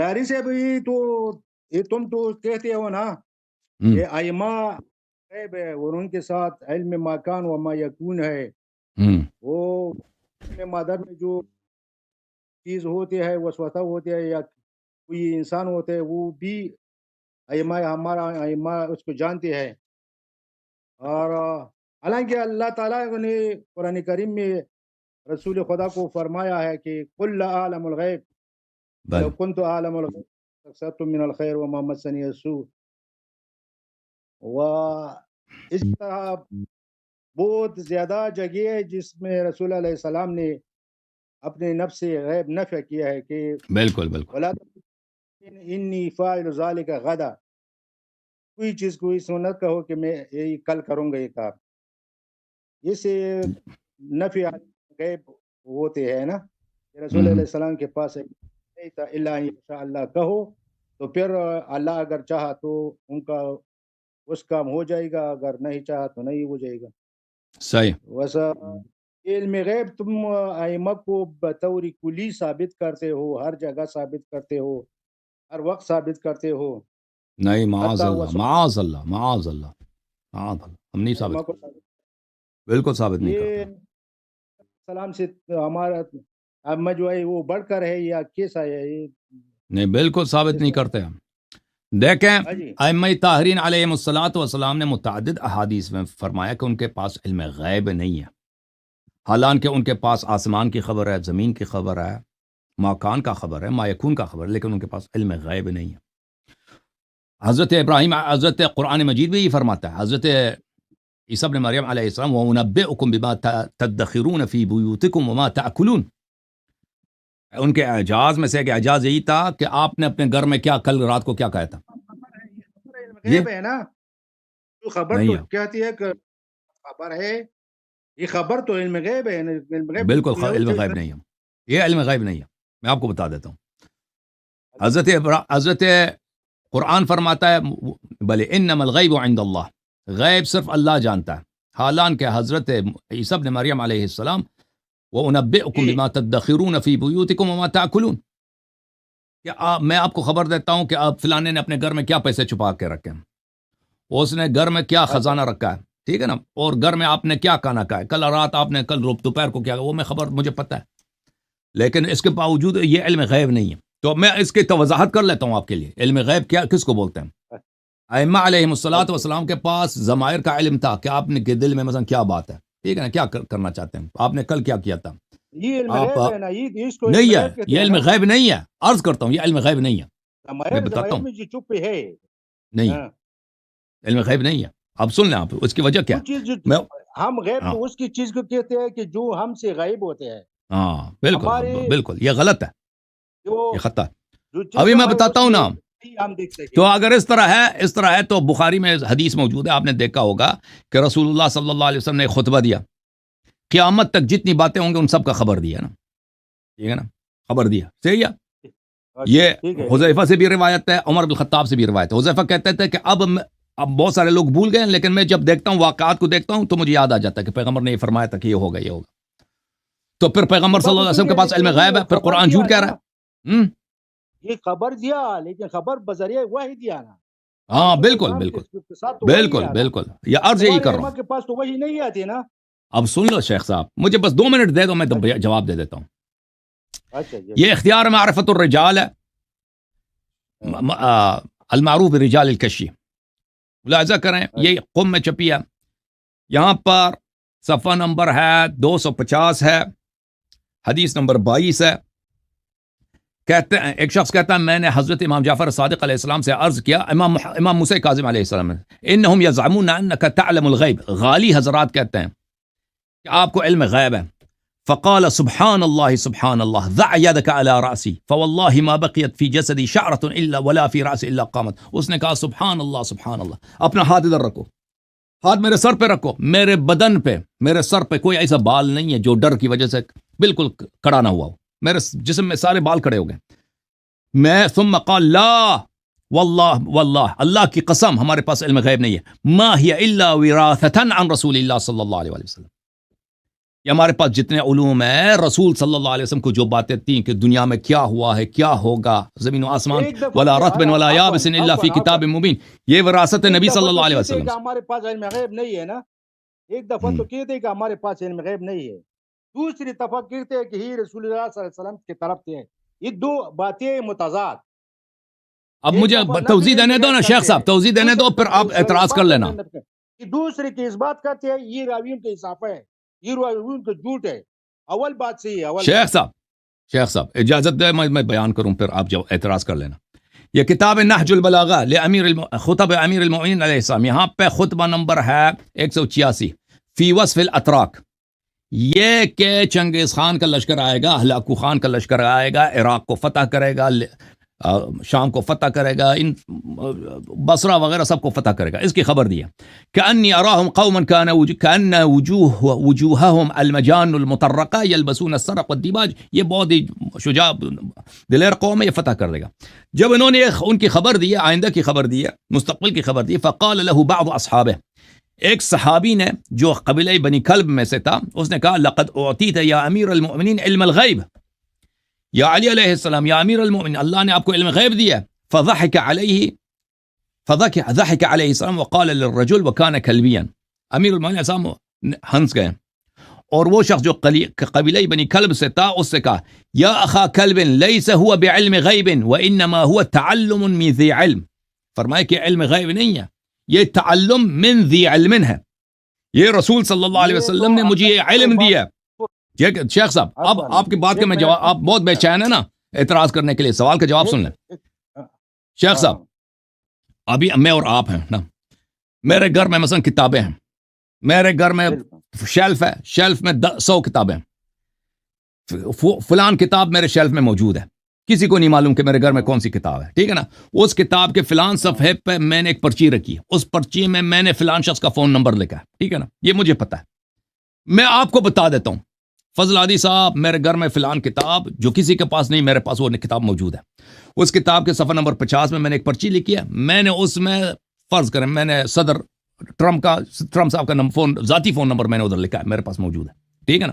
داری سے بھی تو یہ تم تو کہتے ہو نا یہ ائمہ غیب ہے اور ان کے ساتھ علم ما کان و ما یکون ہے. وہ علم مادر میں جو چیز ہوتی ہے وسوسہ ہوتی ہے یا کوئی انسان ہوتے ہے وہ بھی ائمہ ہمارا ائمہ اس کو جانتے ہیں. اور حالانکہ اللہ تعالیٰ نے قرآن کریم میں رسول خدا کو فرمایا ہے کہ قل لا اعلم الغیب ولو كنت اعلم الغیب لاستكثرت من الخير وما مسني السوء. و اس طرح بہت زیادہ جگہ ہے جس میں رسول علیہ السلام نے اپنے نفس سے غیب نفی کیا ہے کہ بالکل بالکل ولا انی فاعل ذلك غدا، کوئی چیز کو اس نہ کہو کہ میں یہی کل کروں گا یہ کام. اس سے نفی غیب ہوتے ہیں نا. رسول علیہ السلام کے پاس نہیں تھا الا ان شاء اللہ کہو تو پھر اللہ اگر چاہا تو ان کا اس کام ہو جائے گا، اگر نہیں چاہا تو نہیں ہو جائے گا. صحیح. ویسا علم غیب تم ائمہ کو بطور کلی ثابت کرتے ہو، ہر جگہ ثابت کرتے ہو، ہر وقت ثابت کرتے ہو. نہیں معاذ اللہ معاذ اللہ معاذ اللہ معاذ اللہ، ہم نہیں ثابت، بالکل ثابت نہیں یہ کرتے. سلام سے ہمارا ائمہ جو ہے وہ بڑھ کر ہے یا کیسا ہے؟ نہیں بالکل ثابت نہیں کرتے ہم. دیکھیں ائمہ طاہرین علیہم الصلوۃ والسلام نے متعدد احادیث میں فرمایا کہ ان کے پاس علم غیب نہیں ہے، حالانکہ ان کے پاس آسمان کی خبر ہے، زمین کی خبر ہے، ماکان کا خبر ہے، ما یکون کا خبر ہے، لیکن ان کے پاس علم غیب نہیں ہے. حضرت ابراہیم، حضرت قرآن مجید بھی یہ فرماتا ہے، حضرت عیسیٰ ابن مریم علیہ السلام وَأُنَبِّئُكُم بِمَا تَدَّخِرُونَ فِي بُيُوتِكُمْ وَمَا تَأْكُلُونَ. ان کے اعجاز میں سے ایک اعجاز یہی تھا کہ آپ نے اپنے گھر میں کیا کل رات کو کیا کہا تھا. غیب ہے نا، تو خبر تو کہتی ہے کہ خبر ہے، یہ خبر تو علم غیب ہے. بالکل علم غیب نہیں ہے، یہ علم غیب نہیں ہے. میں آپ کو بتا دیتا ہوں. حضرت قرآن فرماتا ہے بلے انما الغیب عند اللہ، غیب صرف اللہ جانتا ہے، حالانکہ حضرت عیسیٰ ابن مریم علیہ السلام وَأُنَبِّئُكُم بِمَا تَدَّخِرُونَ فِي بُيُوتِكُمْ وَمَا تَأْكُلُونَ، کہ میں آپ کو خبر دیتا ہوں کہ آپ فلانے نے اپنے گھر میں کیا پیسے چھپا کے رکھے ہیں، اس نے گھر میں کیا خزانہ رکھا ہے، ٹھیک ہے نا، اور گھر میں آپ نے کیا کھانا کھایا، کل رات آپ نے کل دوپہر کو کیا، وہ میں خبر مجھے پتہ ہے. لیکن اس کے باوجود یہ علم غیب نہیں ہے. تو میں اس کی توضاحت کر لیتا ہوں آپ کے لیے. علم غیب کیا کس کو بولتے ہیں؟ ائمہ علیہم الصلوۃ والسلام کے پاس ضمائر کا علم تھا کہ آپ نے کے دل میں مثلا کیا بات ہے، ٹھیک ہے نا، کیا کرنا چاہتے ہیں، آپ نے کل کیا کیا تھا. یہ علم غیب ہے نا، نہیں ہے، یہ علم غیب نہیں ہے. عرض کرتا ہوں یہ علم غیب نہیں ہے، میں بتاتا ہوں. نہیں علم غیب نہیں ہے. اب سن لیں آپ اس کی وجہ کیا. ہم غیب تو اس کی چیز کو کہتے ہیں کہ جو ہم سے غائب ہوتے ہیں. ہاں بالکل بالکل، یہ غلط ہے، یہ خطا. ابھی میں بتاتا ہوں نا. تو اگر اس طرح ہے تو بخاری میں حدیث موجود ہے، آپ نے دیکھا ہوگا کہ رسول اللہ صلی اللہ علیہ وسلم نے خطبہ دیا، قیامت تک جتنی باتیں ہوں گے ان سب کا خبر دیا نا، ٹھیک ہے نا، خبر دیا. صحیح ہے. یہ حذیفہ سے بھی روایت ہے، عمر بن الخطاب سے بھی روایت ہے. حذیفہ کہتے تھے کہ اب بہت سارے لوگ بھول گئے، لیکن میں جب دیکھتا ہوں واقعات کو دیکھتا ہوں تو مجھے یاد آ جاتا ہے کہ پیغمبر نے یہ فرمایا تھا کہ یہ ہوگا یہ ہوگا. تو پھر پیغمبر صلی اللہ علیہ وسلم کے پاس علم غیب ہے، پھر قرآن جھوٹ کہہ رہا ہے. یہ خبر دیا لیکن خبر بذریعہ وحی دیا نا. ہاں بالکل بالکل بالکل بالکل، یہ عرض یہی کر رہا ہوں. کے پاس تو وحی نہیں آتی نا. اب سن لو شیخ صاحب، مجھے بس 2 منٹ دے دو، میں جواب دے دیتا ہوں. یہ اختیار معرفت الرجال ہے، المعروف بالرجال الکشی. ملاحظہ کریں، یہ قم میں چھپی ہے، یہاں پر صفحہ نمبر ہے 250 ہے، حدیث نمبر 22 ہے. کہتے ہیں ایک شخص کہتا ہے میں نے حضرت امام جعفر صادق علیہ السلام سے عرض کیا، امام موسیٰ کاظم علیہ السلام، انہم یزعمون انک تعلم الغیب، غالی حضرات کہتے ہیں کہ آپ کو علم غیب ہے. فقال سبحان اللہ ضع یدک علی رأسی فواللہ ما بقیت فی جسدی شعرۃ الا ولا فی رأسی الا قامت. اس نے کہا سبحان اللہ، اپنا ہاتھ ادھر رکھو، ہاتھ میرے سر پہ رکھو، میرے بدن پہ، میرے سر پہ کوئی ایسا بال نہیں ہے جو ڈر کی وجہ سے بالکل کھڑا نہ ہوا ہو، میرے جسم میں سارے بال کھڑے ہو گئے. میں ثم قال لا واللہ اللہ کی قسم ہمارے پاس علم غیب نہیں ہے، ما ہی الا وراثۃ عن رسول اللہ صلی اللہ علیہ وسلم. یہ ہمارے پاس جتنے علوم ہیں رسول صلی اللہ علیہ وسلم کو جو باتیں تھیں کہ دنیا میں کیا ہوا ہے کیا ہوگا زمین و آسمان ولا رطب ولا یابس الا فی کتاب مبین یہ وراثت نبی صلی اللہ علیہ وسلم ہمارے پاس علم غیب نہیں ہے نا ایک دفعہ تو کہتے ہیں کہ ہمارے پاس علم غیب نہیں ہے دوسری دفعہ کہتے ہیں کہ ہی رسول اللہ صلی اللہ علیہ وسلم کی طرف سے یہ دو باتیں متضاد اب مجھے توضیح دینے دو نا شیخ صاحب توضیح دینے دو پھر آپ اعتراض کر لینا دوسرے کی اس بات کرتے ہیں یہ راویوں کے حساب ہے یہ راویوں کے جھوٹ ہے اول بات صحیح ہے شیخ صاحب اجازت دے میں بیان کروں پھر آپ جو اعتراض کر لینا یہ کتاب نہج البلاغہ خطب امیر المؤمنین علیہ السلام یہاں پہ خطبہ نمبر ہے 186 فی وصف الاتراک یہ کہ چنگیز خان کا لشکر آئے گا ہلاکو خان کا لشکر آئے گا عراق کو فتح کرے گا شام کو فتح کرے گا ان بصرہ وغیرہ سب کو فتح کرے گا اس کی خبر دی ہے کأنی اراہم قوما کان وجوہہم المجان المطرقہ یلبسون السرق والدیباج یہ بہت ہی شجاع دلیر قوم ہے یہ فتح کر دے گا جب انہوں نے ان کی خبر دی ہے آئندہ کی خبر دی ہے مستقبل کی خبر دی ہے فقال له بعض اصحابہ ایک صحابی نے جو قبیلہ بنی کلب میں سے تھا اس نے کہا لقد اعطیت یا امیر المؤمنین علم الغیب یا علی علیہ السلام یا امیر المؤمنین اللہ نے آپ کو علم غیب دیا فضحك علیہ السلام وقال للرجل وكان كلبيا امیر المؤمنین السلام ہنس گئے اور وہ شخص جو قبیلہ بنی کلب سے تھا اس سے کہا یا اخا کلب ليس هو بعلم غیب وانما هو تعلم من ذی علم فرمائے کہ علم غیب نہیں ہے یہ تعلم من ذی علم ہے یہ رسول صلی اللہ علیہ وسلم نے مجھے یہ علم دیا شیخ صاحب اب آپ کی بات کا میں جواب آپ بہت بے چین ہے نا اعتراض کرنے کے لیے سوال کا جواب سن لیں شیخ صاحب ابھی میں اور آپ ہیں نا میرے گھر میں مثلا کتابیں ہیں میرے گھر میں شیلف ہے شیلف میں 100 کتابیں فلان کتاب میرے شیلف میں موجود ہے کسی کو نہیں معلوم کہ میرے گھر میں کون سی کتاب ہے ٹھیک ہے نا اس کتاب کے فلان صفحے پہ میں نے ایک پرچی رکھی ہے اس پرچی میں میں نے فلان شخص کا فون نمبر لکھا ہے ٹھیک ہے نا یہ مجھے پتا ہے میں آپ کو بتا دیتا ہوں فضل عادی صاحب میرے گھر میں فلان کتاب جو کسی کے پاس نہیں میرے پاس وہ کتاب موجود ہے اس کتاب کے صفحہ نمبر 50 میں نے ایک پرچی لکھی ہے میں نے اس میں فرض کریں میں نے صدر ٹرمپ صاحب کا فون ذاتی فون نمبر میں نے ادھر لکھا ہے میرے پاس موجود ہے ٹھیک ہے نا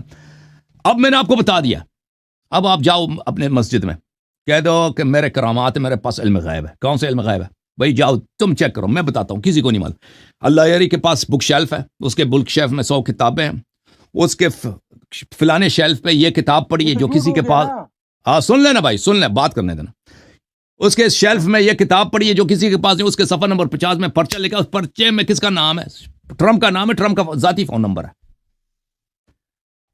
اب میں نے آپ کو بتا دیا اب آپ جاؤ اپنے مسجد میں کہہ دو کہ میرے کرامات ہے میرے پاس علم غیب ہے کون سے علم غیب ہے بھائی جاؤ تم چیک کرو میں بتاتا ہوں کسی کو نہیں معلوم اللہ یاری کے پاس بک شیلف ہے اس کے بک شیلف میں 100 کتابیں ہیں اس کے فلانے شیلف پہ یہ کتاب پڑھی ہے جو کسی کے پاس ہاں سن لینا بھائی سن لیں بات کرنے دینا اس کے شیلف میں یہ کتاب پڑھی ہے جو کسی کے پاس نہیں اس کے صفحہ نمبر 50 میں پرچہ لکھا اس پرچے میں کس کا نام ہے ٹرمپ کا نام ہے ٹرمپ کا ذاتی فون نمبر ہے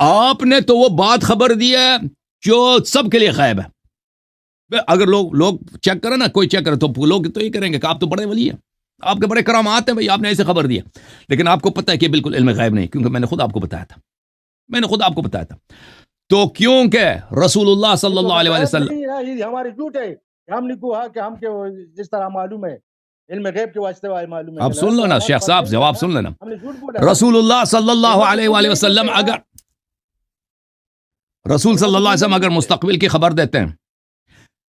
آپ نے تو وہ بات خبر دی ہے جو سب کے لیے غائب ہے اگر لوگ چیک کریں نا کوئی چیک کرے تو لوگ تو یہ کریں گے کہ آپ تو بڑے ولی ہیں آپ کے بڑے کرامات ہیں بھائی آپ نے ایسے خبر دیا لیکن آپ کو پتہ ہے کہ بالکل علم غیب نہیں کیونکہ میں نے خود آپ کو بتایا تھا تو کیونکہ رسول اللہ صلی اللہ علیہ وسلم ہمارے جھوٹ ہے ہم نے کہا کہ ہم کے جس طرح معلوم ہے علم غیب کے واسطے معلوم ہے آپ سن لو نا شیخ صاحب جواب سن لینا رسول اللہ صلی اللہ علیہ وآلہ وسلم اگر مستقبل کی خبر دیتے ہیں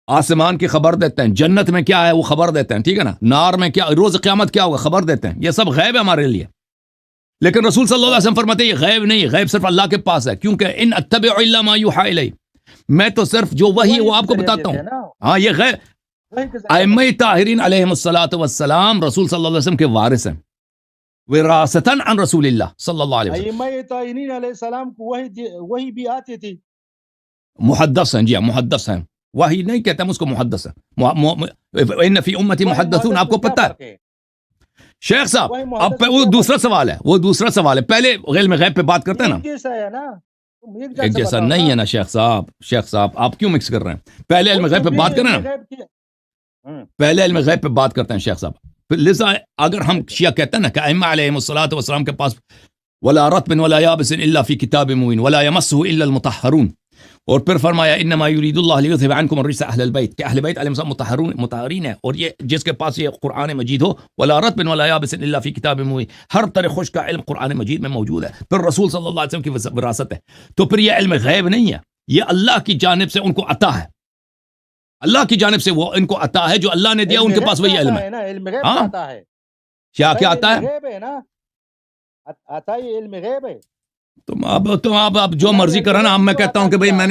آسمان کی خبر دیتے ہیں جنت میں کیا ہے وہ خبر دیتے ہیں ٹھیک ہے نا نار میں کیا روز قیامت کیا ہوگا خبر دیتے ہیں یہ سب غیب ہے ہمارے لیے لیکن رسول صلی اللہ علیہ وسلم فرماتے ہیں یہ غیب نہیں غیب صرف اللہ کے پاس ہے کیونکہ ان اتبع الا ما یوحى الی میں تو صرف جو وحی وہ آپ کو بتاتا ہوں ہاں یہ غیب ائمہ طاہرین علیہم الصلوۃ والسلام رسول صلی اللہ علیہ وسلم کے وارث ہیں وراثتاً عن رسول اللہ صلی اللہ علیہ وسلم ائمہ طاہرین علیہ السلام کو وحی بھی آتی تھی محدث ہیں جی محدث ہیں وحی نہیں کہتے ہم اس کو محدث ہے ان فی امتی محدثون آپ کو پتہ ہے شیخ صاحب اب وہ دوسرا سوال ہے پہلے علم غیب پہ بات کرتے ہیں نا ایک جیسا نہیں ہے نا شیخ صاحب آپ کیوں مکس کر رہے ہیں پہلے علم غیب پہ بات کریں نا پہلے علم غیب پہ بات کرتے ہیں شیخ صاحب لذا اگر ہم شیعہ کہتے ہیں نا کہ ائمہ علیہم الصلوۃ والسلام کے پاس ولا رطب ولا یابس الا فی کتاب مبین ولا یمسہ الا المطہرون اور پھر فرمایا انما یرید اللہ لیذھب عنکم الرجس اہل البیت کہ اہل بیت علیہم السلام مطہرین ہیں اور یہ جس کے پاس یہ قرآن مجید ہو ولا رطب ولا یابس الا فی کتاب مبین ہر طرح خشک کا علم قرآن مجید میں موجود ہے پھر رسول صلی اللہ علیہ وسلم کی وراثت ہے تو پھر یہ علم غیب نہیں ہے یہ اللہ کی جانب سے ان کو عطا ہے اللہ کی جانب سے وہ ان کو عطا ہے جو اللہ نے دیا ان کے پاس وہی علم ہے ہاں کیا آتا ہے عطا یہ علم غیب ہے تم آپ جو مرضی کرا نا. میں کہتا ہوں کہ بھائی میں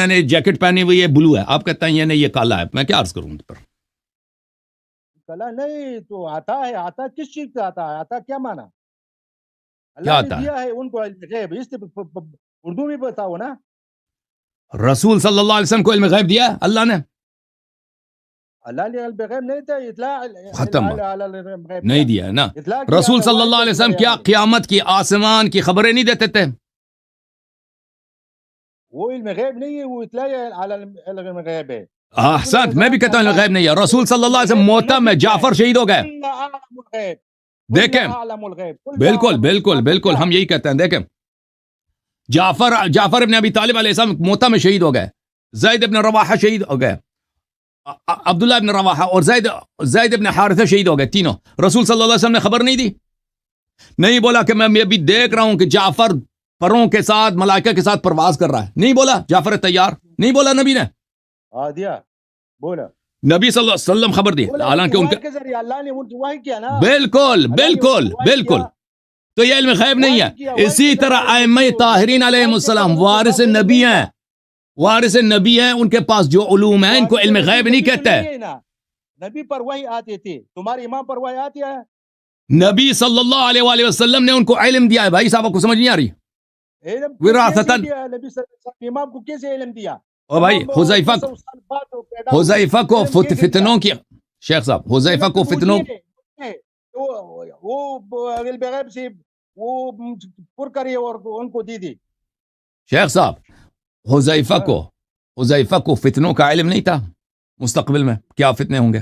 نے جیکٹ پہنی ہوئی ہے بلو ہے, آپ کہتے ہیں یہ نہیں یہ کالا ہے, میں کیا عرض کروں پر. کالا نہیں تو آتا ہے, آتا کس چیز سے آتا ہے, آتا کیا مانا, کیا اللہ نے آتا ہے؟ دیا ہے ان کو علم غیب, اس اردو میں بتاؤ نا. رسول صلی اللہ علیہ وسلم کو علم غیب دیا ہے اللہ نے؟ اللہ نے علم غیب نہیں تھا, اطلاع ختم نہیں دیا ہے نا. رسول صلی اللہ علیہ وسلم کیا قیامت کی آسمان کی خبریں نہیں دیتے تھے؟ وہ علم غیب نہیں ہے, وہ اطلاع علم غیب ہے. احسنت, میں بھی کہتا ہوں علم غیب نہیں ہے. رسول صلی اللہ علیہ وسلم موتم میں جعفر شہید ہو گئے. دیکھیں بالکل بالکل بالکل ہم یہی کہتے ہیں. دیکھیں جعفر ابن ابی طالب علیہ السلام موتم میں شہید ہو گئے, زید ابن رواحہ شہید ہو گئے, عبداللہ ابن رواحہ اور زید ابن حارثہ شہید ہو گئے تینوں. رسول صلی اللہ علیہ وسلم نے خبر نہیں دی, نہیں بولا کہ میں ابھی دیکھ رہا ہوں کہ جعفر پروں کے ساتھ ملائکہ کے ساتھ پرواز کر رہا ہے, نہیں بولا جعفر تیار, نہیں بولا نبی نے, دیا بولا نبی صلی اللہ علیہ وسلم خبر دی, حالانکہ ان کے ذریعے اللہ نے وحی کیا نا. بالکل بالکل بالکل, تو یہ علم غیب نہیں ہے. اسی طرح ائمہ طاہرین علیہ السلام وارث نبی ہیں, وارث نبی ہیں, ان کے پاس جو علوم ہیں ان کو علم غیب نہیں کہتے. نبی پر وحی آتے تھے, تمہارے امام پر وحی آتی ہے. نبی صلی اللہ علیہ وآلہ وسلم نے ان کو علم دیا ہے. بھائی صاحب کو سمجھ نہیں آ رہی؟ وراثتاً امام کو کیسے علم دیا؟ او بھائی حذیفہ کو فتنوں کی, شیخ صاحب حذیفہ کو فتنوں وہ علم غیب سے وہ پر کری اور ان کو دی دی. شیخ صاحب حذیفہ کو فتنوں کا علم نہیں تھا مستقبل میں کیا فتنے ہوں گے.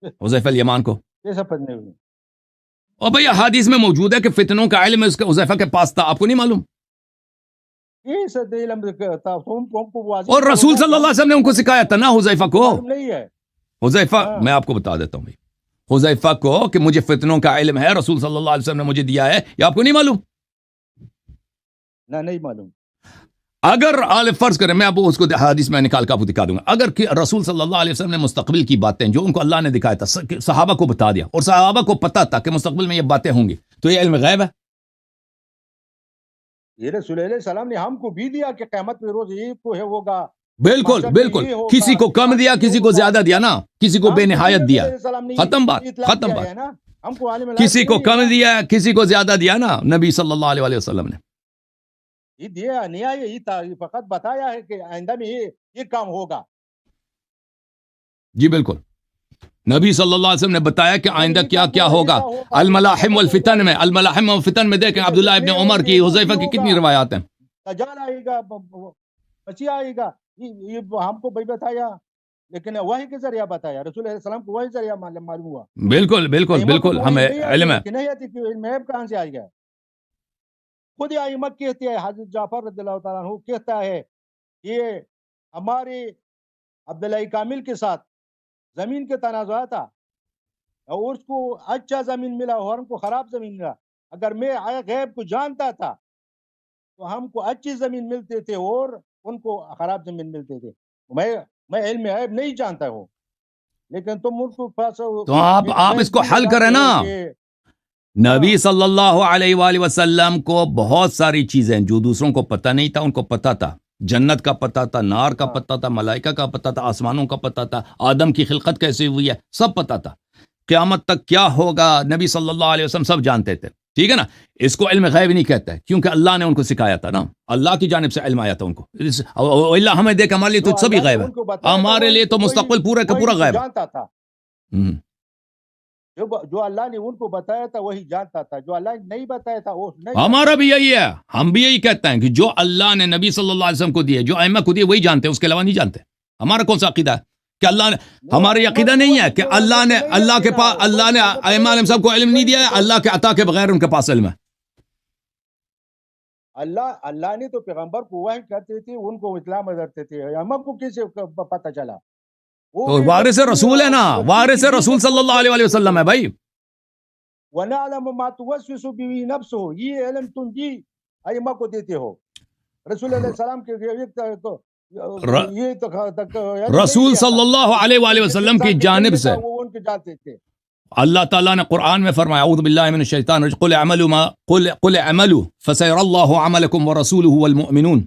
حذیفہ الیمان کو کیسا فتنے ہوئے؟ اور بھئی احادیث میں موجود ہے کہ فتنوں کا علم اس کے حذیفہ کے پاس تھا, آپ کو نہیں معلوم؟ اور رسول صلی اللہ علیہ وسلم نے ان کو سکھایا تھا نا حذیفہ کو. حذیفہ میں آپ کو بتا دیتا ہوں بھائی, حذیفہ کو کہ مجھے فتنوں کا علم ہے, رسول صلی اللہ علیہ وسلم نے مجھے دیا ہے, یہ آپ کو نہیں معلوم؟ نہیں معلوم. اگر فرض کریں, میں آپ کو اس کو حدیث میں نکال کے آپ کو دکھا دوں گا, اگر رسول صلی اللہ علیہ وسلم نے مستقبل کی باتیں جو ان کو اللہ نے دکھایا تھا صحابہ کو بتا دیا, اور صحابہ کو پتا تھا کہ مستقبل میں یہ باتیں ہوں گی, تو یہ علم غیب ہے. یہ رسول علیہ السلام نے ہم کو بھی دیا کہ قیامت میں روز یہ کو ہے ہوگا. بالکل بالکل, کسی کو کم دیا, کسی کو زیادہ دیا نا, کسی کو بے نہایت دیا. ختم بات, ختم بات. کسی کو کم دیا, کسی کو زیادہ دیا نا نبی صلی اللہ علیہ وسلم نے. یہ دیا نہیں ہے, یہ فقط بتایا ہے کہ آئندہ میں یہ کام ہوگا. جی بالکل, نبی صلی اللہ علیہ وسلم نے بتایا کہ آئندہ کیا کیا ہوگا. الملاحم والفتن میں, الملاحم والفتن میں دیکھیں عبداللہ ابن عمر کی, حذیفہ کی کتنی روایات ہیں. دجال آئے گا, مسیح آئے گا, یہ ہم کو بھی بتایا, لیکن وحی کے ذریعہ بتایا, رسول اللہ علیہ السلام کو وحی ذریعہ معلوم ہوا. بالکل بالکل بالکل, ہمیں علم ہے. نہیں آتی کہ علم غیب کہاں سے آئے گا. خود ائمہ کہتے ہیں, حضرت جعفر رضی اللہ تعالیٰ عنہ کہتا ہے یہ ہمارے عبداللہ کامل کے ساتھ زمین کے تنازع تھا, اور اس کو اچھا زمین ملا اور ہم کو خراب زمین ملا. اگر میں غیب کو جانتا تھا تو ہم کو اچھی زمین ملتے تھے اور ان کو خراب زمین ملتے تھے. میں علم غیب نہیں جانتا ہوں, لیکن تم ان کو تو آپ اس کو حل کریں نا. نبی صلی اللہ علیہ وآلہ وسلم کو بہت ساری چیزیں جو دوسروں کو پتہ نہیں تھا ان کو پتہ تھا. جنت کا پتہ تھا, نار کا پتہ تھا, ملائکہ کا پتہ تھا, آسمانوں کا پتہ تھا, آدم کی خلقت کیسے ہوئی ہے سب پتہ تھا, قیامت تک کیا ہوگا نبی صلی اللہ علیہ وسلم سب جانتے تھے. ٹھیک ہے نا, اس کو علم غیب نہیں کہتا ہے کیونکہ اللہ نے ان کو سکھایا تھا نا, اللہ کی جانب سے علم آیا تھا ان کو. اللہ ہمیں دیکھ ہمارے لیے تو سبھی غیب ہے, ہمارے لیے تو مستقبل پورا کا پورا غیب ہے. جو اللہ نے ان کو بتایا تھا وہی جانتا تھا, جو اللہ نے نہیں بتایا تھا وہ نہیں. ہمارا بھی یہی ہے, ہم بھی یہی کہتے ہیں کہ جو اللہ نے نبی صلی اللہ علیہ وسلم کو دیے, جو ائمہ کو دیے وہی جانتے ہیں, اس کے علاوہ نہیں جانتے. ہمارا کون سا عقیدہ ہے کہ اللہ نے, ہمارا عقیدہ نہیں ہے کہ اللہ کے پاس, اللہ نے ائمہ علیہ السلام کو علم نہیں دیا ہے, اللہ کے عطا کے بغیر ان کے پاس علم ہے. اللہ نے تو پیغمبر کو وحی کرتے تھے, ان کو اطلاع کرتے تھے, ائمہ کو کیسے پتہ چلا؟ تو وارث رسول ہے نا, وارث رسول صلی اللہ علیہ وسلم ہے بھائی. وَنَعْلَمُ مَا تُوَسْوِسُ بِهِ نَفْسُهُ, یہ علم تم جی ائمہ کو دیتے ہو. رسول علیہ السلام کے رسول صلی اللہ علیہ وسلم کی جانب سے اللہ تعالیٰ نے قرآن میں فرمایا اعوذ باللہ من الشیطان الرجیم قل اعملوا فسيرى الله عملكم ورسوله والمؤمنون.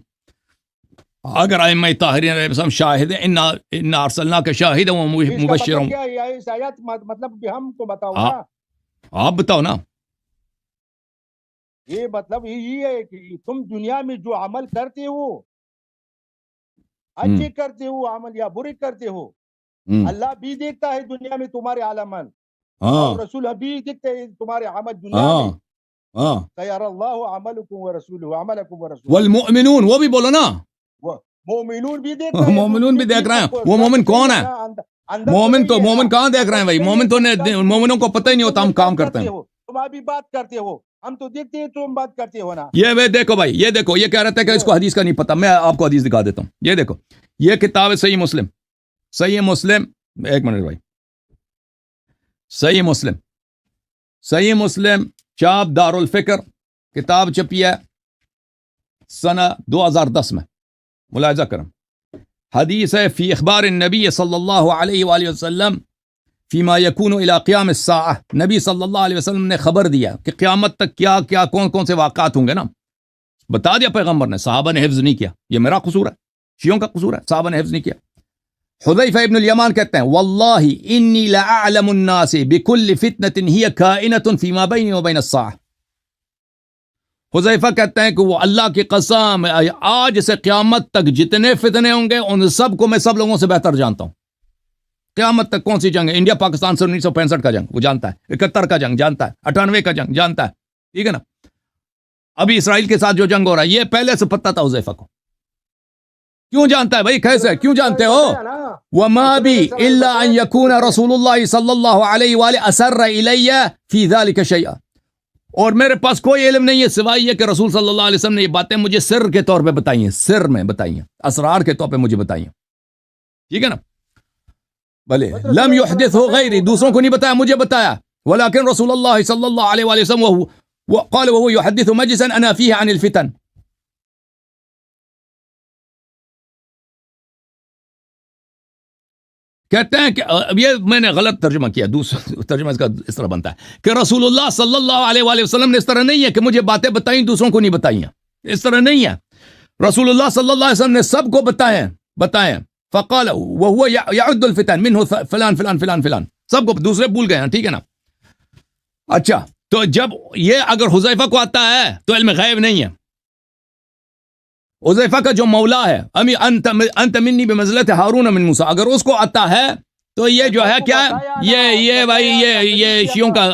اگر ائمہ طاہرین علیہ السلام شاہد ہیں انا ارسلناک شاہدا ومبشرا. کیا ہے اس آیت مطلب بھی ہم کو بتاؤ نا. آپ بتاؤ نا. یہ مطلب یہ ہے کہ تم دنیا میں جو عمل کرتے ہو اچھے کرتے ہو عمل یا برے کرتے ہو اللہ بھی دیکھتا ہے دنیا میں تمہارے عمل اور رسول بھی دیکھتے ہیں تمہارے عمل دنیا میں. سيرى الله عملكم ورسوله عملكم ورسوله والمؤمنون. وہ بھی بولو نا. مومنون بھی دیکھ رہے ہیں. مومنون بھی دیکھ رہے ہیں. وہ مومن کون ہے؟ مومن کہاں دیکھ رہے ہیں بھائی؟ مومن تو مومنوں کو پتہ ہی نہیں ہوتا ہم کام کرتے ہیں. تم ابھی بات کرتے ہو ہم تو دیکھتے ہیں تم بات کرتے ہو نا. یہ دیکھو بھائی یہ دیکھو یہ کہہ رہا تھا کہ اس کو حدیث کا نہیں پتا. میں آپ کو حدیث دکھا دیتا ہوں. یہ دیکھو یہ کتاب ہے صحیح مسلم. صحیح مسلم ایک منٹ بھائی. صحیح مسلم چاپ دار الفکر کتاب چھپی ہے سنہ 2010 میں. ملاحظہ کرم حدیث ہے فی اخبار النبی صلی اللہ علیہ وآلہ وسلم فیما یکون الی قیام الساعہ. نبی صلی اللہ علیہ وسلم نے خبر دیا کہ قیامت تک کیا کیا کون سے واقعات ہوں گے نا. بتا دیا پیغمبر نے. صحابہ نے حفظ نہیں کیا. یہ میرا قصور ہے شیعوں کا قصور ہے. صحابہ نے حفظ نہیں کیا. حذیفہ ابن الیمان کہتے ہیں واللہ انی لأعلم الناس بكل فتنة هي كائنة فيما بینی وبین الساعة. حذیفہ کہتے ہیں کہ وہ اللہ کی قسم آج سے قیامت تک جتنے فتنے ہوں گے ان سب کو میں سب لوگوں سے بہتر جانتا ہوں. قیامت تک کون سی جنگ ہے؟ انڈیا پاکستان سے 1965 کا جنگ وہ جانتا ہے. 71 کا جنگ جانتا ہے. 98 کا جنگ جانتا ہے. ٹھیک ہے نا. ابھی اسرائیل کے ساتھ جو جنگ ہو رہا ہے یہ پہلے سے پتہ تھا حذیفہ کو. کیوں جانتا ہے بھائی؟ کیسے کیوں جانتے ہو؟ وما بی الا ان یکون رسول اللہ صلی اللہ علیہ وآلہ اسر الی فی ذلک شیئا. اور میرے پاس کوئی علم نہیں ہے سوائے یہ کہ رسول صلی اللہ علیہ وسلم نے یہ باتیں مجھے سر کے طور پہ بتائی ہیں. سر میں بتائی ہیں. اسرار کے طور پہ مجھے بتائی ہیں. ٹھیک ہے نا. بھلے لم یحدث غیری دوسروں کو نہیں بتایا مجھے بتایا. ولکن رسول اللہ صلی اللہ علیہ وآلہ وسلم قال وهو يحدث مجلسا انا فيه عن الفتن. کہتے ہیں کہ اب یہ میں نے غلط ترجمہ کیا. دوسرا ترجمہ اس کا اس طرح بنتا ہے کہ رسول اللہ صلی اللہ علیہ وآلہ وسلم نے اس طرح نہیں ہے کہ مجھے باتیں بتائیں دوسروں کو نہیں بتائی ہیں. اس طرح نہیں ہے. رسول اللہ صلی اللہ علیہ وسلم نے سب کو بتائیں. فقال وهو يعد الفتن منه فلان فلان فلان فلان. سب کو دوسرے بھول گئے ہیں. ٹھیک ہے نا. اچھا تو جب یہ اگر حذیفہ کو آتا ہے تو علم غیب نہیں ہے. حذیفہ کا جو مولا ہے امی انت منی بمنزلت ہارون من موسیٰ اگر اس کو آتا ہے تو یہ جو ہے کیا یہ بھائی یہ شیعوں کا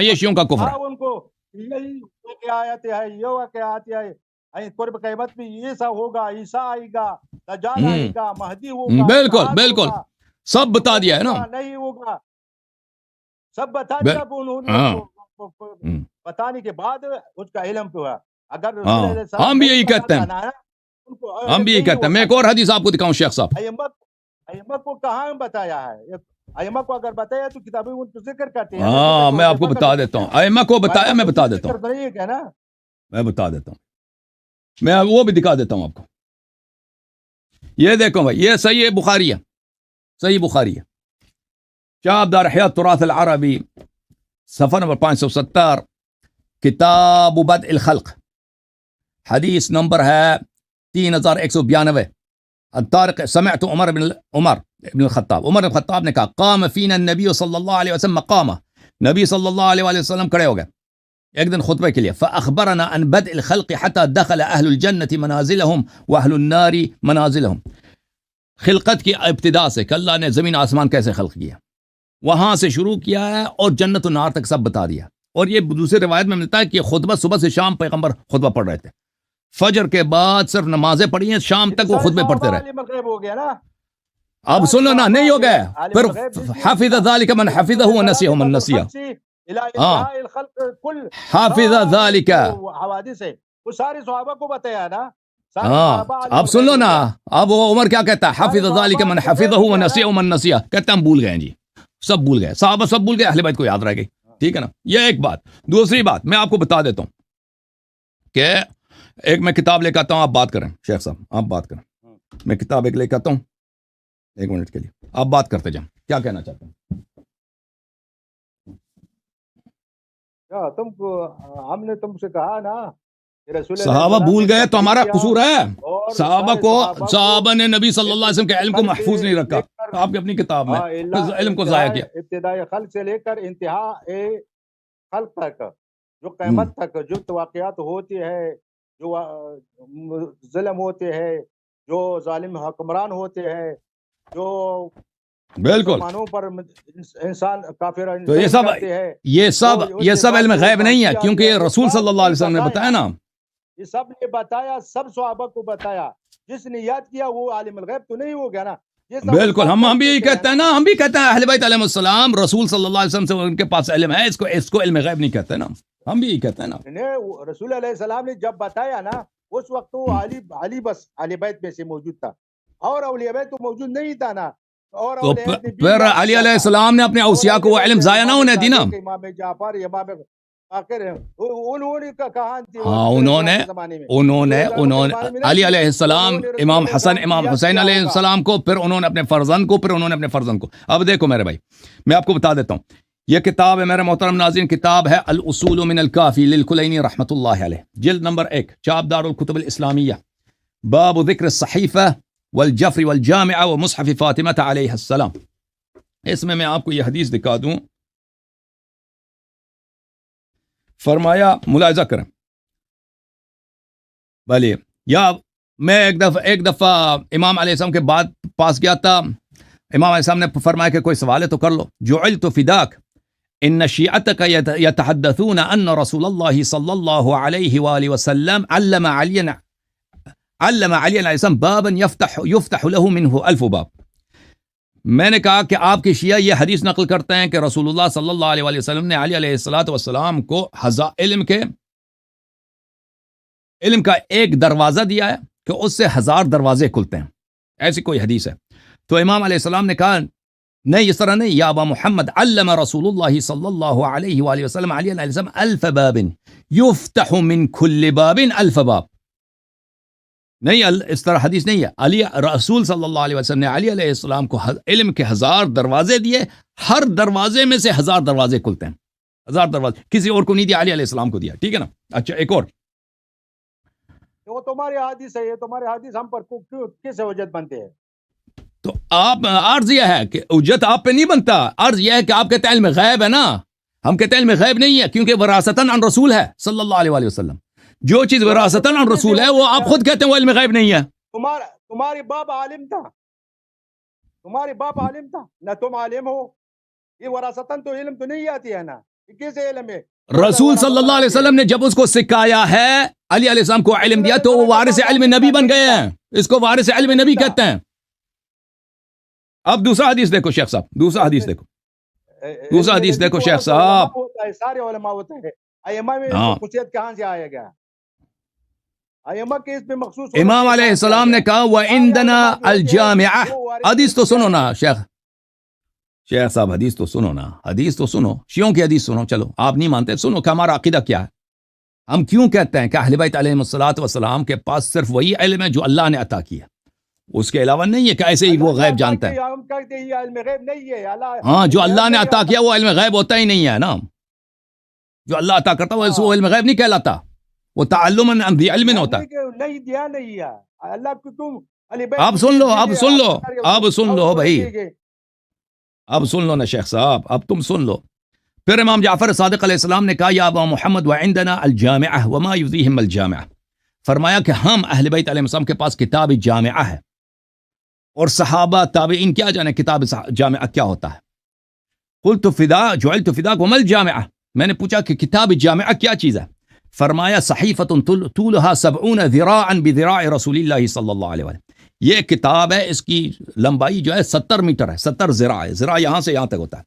یہ شیعوں کا کفر ہے. ان کو یہی کیا آیت ہے یہ کیا آتی ہے قرب قیامت میں یہ سا ہوگا عیسیٰ آئے گا دجال آئے گا مہدی ہوگا. بالکل سب بتا دیا ہے نا. نہیں ہوگا سب بتا دیا. بتانے کے بعد اس کا علم تو ہے. اگر ہم بھی یہی کہتے ہیں. میں ایک اور حدیث آپ کو دکھاؤں شیخ صاحب. ائمہ کو کہاں بتایا ہے؟ ائمہ کو اگر بتایا تو کتابیں ان کو ذکر کرتے ہیں. ہاں میں آپ کو بتا دیتا ہوں. ائمہ کو بتایا میں بتا دیتا ہوں. میں بتا دیتا ہوں. میں وہ بھی دکھا دیتا ہوں آپ کو. یہ دیکھو بھائی یہ صحیح بخاری ہے. صحیح بخاری ہے. شعب دار حیات تراث العربی صفحہ نمبر 570 کتاب بدء الخلق حدیث نمبر ہے 3192. الطارق سمعت عمر بن الخطاب. عمر بن الخطاب نے کہا قام فینا النبی صلی اللہ علیہ وسلم مقامہ. نبی صلی اللہ علیہ وسلم کھڑے ہو گئے ایک دن خطبے کے لیے. فاخبرنا عن بدء الخلق حتى دخل اہل الجنة منازلهم واہل النار منازلهم. خلقت کی ابتدا سے کہ اللہ نے زمین آسمان کیسے خلق کیا وہاں سے شروع کیا ہے اور جنت و نار تک سب بتا دیا. اور یہ دوسرے روایت میں ملتا ہے کہ خطبہ صبح سے شام پیغمبر خطبہ پڑھ رہے تھے. فجر کے بعد صرف نمازیں پڑھی ہیں شام تک وہ خطبے پڑھتے رہے. اب سنو نا نہیں ہو گئے. پھر حفظ ذلك من حفظه ونسيه من نسيه. حافظ ذلك حوادث ہے وہ سارے صحابہ کو بتایا نا. اب سن لو نا. اب وہ عمر کیا کہتا ہے حفظ ذلك من حفظه ونسيه من نسيه. کہتا ہم بھول گئے جی سب بھول گئے. صحابہ سب بھول گئے اہل بیت کو یاد رہ گئی. ٹھیک ہے نا. یہ ایک بات. دوسری بات میں آپ کو بتا دیتا ہوں کہ ایک میں کتاب لے کے آتا ہوں آپ بات کریں شیخ صاحب آپ بات کریں. میں کتاب ایک لے کے آتا ہوں 1 منٹ کے لیے آپ بات کرتے جائیں کیا کہنا چاہتے ہیں. تم کو ہم نے تم سے کہا نا کہ رسول صحابہ بھول گئے تو ہمارا قصور ہے. صحابہ نے نبی صلی اللہ علیہ وسلم کے علم کو محفوظ نہیں رکھا. آپ کی اپنی کتاب میں علم کو ضائع کیا. ابتدائی خلق سے لے کر انتہا خلق تک جو قیامت تک جو واقعات ہوتی ہے، جو ظلم ہوتے ہیں، جو ظالم حکمران ہوتے ہیں، جو بالکل پر انسان کافر تو یہ سب علم غیب نہیں ہے، کیونکہ یہ رسول صلی اللہ علیہ وسلم نے بتایا نا. یہ سب نے بتایا، سب صحابہ کو بتایا. جس نے یاد کیا وہ عالم الغیب تو نہیں ہو گیا نا. بالکل ہم بھی یہی کہتے ہیں نا، ہم بھی کہتے ہیں اہل بیت علیہ السلام رسول صلی اللہ علیہ وسلم سے ان کے پاس علم ہے، اس کو علم غیب نہیں کہتے نا. ہم بھی یہی کہتے ہیں نا. رسول علیہ السلام نے جب بتایا نا اس وقت وہ علی بس اہل بیت میں سے موجود تھا، اور اولیاء بیت تو موجود نہیں تھا نا. تو پھر علی علیہ السلام نے اپنے اوصیاء کو وہ علم ضائع نہ ہونے دی نا. امام جعفر، امام باقر، انہوں نے کہا ہاں انہوں نے علی علیہ السلام، امام حسن، امام حسین علیہ السلام کو، پھر انہوں نے اپنے فرزند کو. اب دیکھو میرے بھائی، میں آپ کو بتا دیتا ہوں. یہ کتاب ہے میرے محترم ناظرین، کتاب ہے الاصول من الکافی للکلینی رحمۃ اللہ علیہ، جلد نمبر 1، چاپ دار الکتب الاسلامیہ، باب ذکر الصحیفہ والجفر والجامعہ ومصحف فاطمہ علیہ السلام. اس میں آپ کو یہ حدیث دکھا دوں. فرمایا، ملاحظہ کریں بھلے، یا میں ایک دفعہ امام علیہ السلام کے بعد پاس گیا تھا. امام علیہ السلام نے فرمایا کہ کوئی سوال ہے تو کر لو. جعلت فداک ان شیعتک یتحدثون ان رسول اللہ صلی اللہ علیہ وآلہ وسلم علم علی علیہ السلام بابا یفتح له منه 1000 باب. میں نے کہا کہ آپ کے شیعہ یہ حدیث نقل کرتے ہیں کہ رسول اللہ صلی اللہ علیہ وآلہ وسلم نے علی علیہ السلام کو علم کا ایک دروازہ دیا ہے کہ اس سے 1000 دروازے کھلتے ہیں. ایسی کوئی حدیث ہے. تو امام علیہ السلام نے کہا نہیں، اس طرح نہیں. یا ابا محمد، علم رسول اللہ صلی اللہ علیہ وآلہ وسلم علی علیہ السلام 1000 باب یفتح من کل باب 1000 باب. نہیں، اس طرح حدیث نہیں ہے. رسول صلی اللہ علیہ وسلم نے علی علیہ السلام کو علم کے 1000 دروازے دیے، ہر دروازے میں سے 1000 دروازے کھلتے ہیں. 1000 دروازے کسی اور کو نہیں دیا، علی علیہ السلام کو دیا. ٹھیک ہے نا. اچھا، ایک اور، وہ تمہاری حدیث ہے، یہ تمہاری حدیث ہم پر کس حجت بنتے ہیں؟ تو آپ عرض یہ ہے کہ حجت آپ پہ نہیں بنتا. عرض یہ ہے کہ آپ کہتے ہیں علم غیب ہے نا، ہم کہتے ہیں علم غیب نہیں ہے، کیونکہ وراثتاً عن رسول ہے صلی اللہ علیہ وآلہ وسلم. جو چیز وراثتاً عن رسول ہے وہ آپ خود کہتے ہیں وہ علم غیب نہیں ہے. تمہاری باپ عالم تھا، تمہاری باپ عالم تھا نہ تم عالم ہو. یہ وراثتاً تو علم تو نہیں آتی ہے نا، کیسے علم ہے؟ رسول صلی اللہ علیہ وسلم نے جب اس کو سکھایا ہے، علی علیہ السلام کو علم دیا، تو وہ وارث علم نبی بن گئے ہیں. اس کو وارث علم نبی کہتے ہیں. اب دوسرا حدیث دیکھو شیخ صاحب، دوسرا حدیث دیکھو شیخ صاحب. سارے علماء ہوتے ہیں. ائمہ میں خصوصیت کہاں سے آیا گیا؟ ائمہ کے اس پہ مخصوص امام علیہ السلام نے کہا وَعِنْدَنَا الْجَامِعَةِ. حدیث تو سنو نا شیخ صاحب، حدیث تو سنو. شیعوں کی حدیث سنو. چلو آپ نہیں مانتے، سنو کہ ہمارا عقیدہ کیا ہے. ہم کیوں کہتے ہیں کہ اہل بیت علیہ السلام کے پاس صرف وہی علم ہے جو اللہ نے عطا کیا، اس کے علاوہ نہیں ہے کہ ایسے ہی وہ غیب جانتا ہے. ہم کہتے ہیں یہ علم غیب نہیں ہے. ہاں، جو اللہ نے عطا کیا وہ علم غیب ہوتا ہی نہیں ہے نا. جو اللہ عطا کرتا وہ علم غیب نہیں کہلاتا، وہ تعلم ذی علم ہوتا ہے. نہیں دیا نہیں ہے اللہ کو. تم آپ سن لو بھائی، اب سن لو نا شیخ صاحب، اب تم سن لو. پھر امام جعفر صادق علیہ السلام نے کہا یا ابا محمد وعندنا الجامعہ وما یذیہم الجامعہ. فرمایا کہ ہم اہل بیت علیہ السلام کے پاس کتاب جامعہ ہے، اور صحابہ تابعین کیا جانے کتاب جامعہ کیا ہوتا ہے. قلت جعلت فداک وما الجامعہ. میں نے پوچھا کہ کتاب جامعہ کیا چیز ہے. فرمایا صحیفۃ طولها 70 ذراعا بذراع رسول اللہ صلی اللہ علیہ وسلم. یہ کتاب ہے، اس کی لمبائی جو ہے 70 میٹر ہے. 70 ذراع ہے. ذراع یہاں سے یہاں تک ہوتا ہے.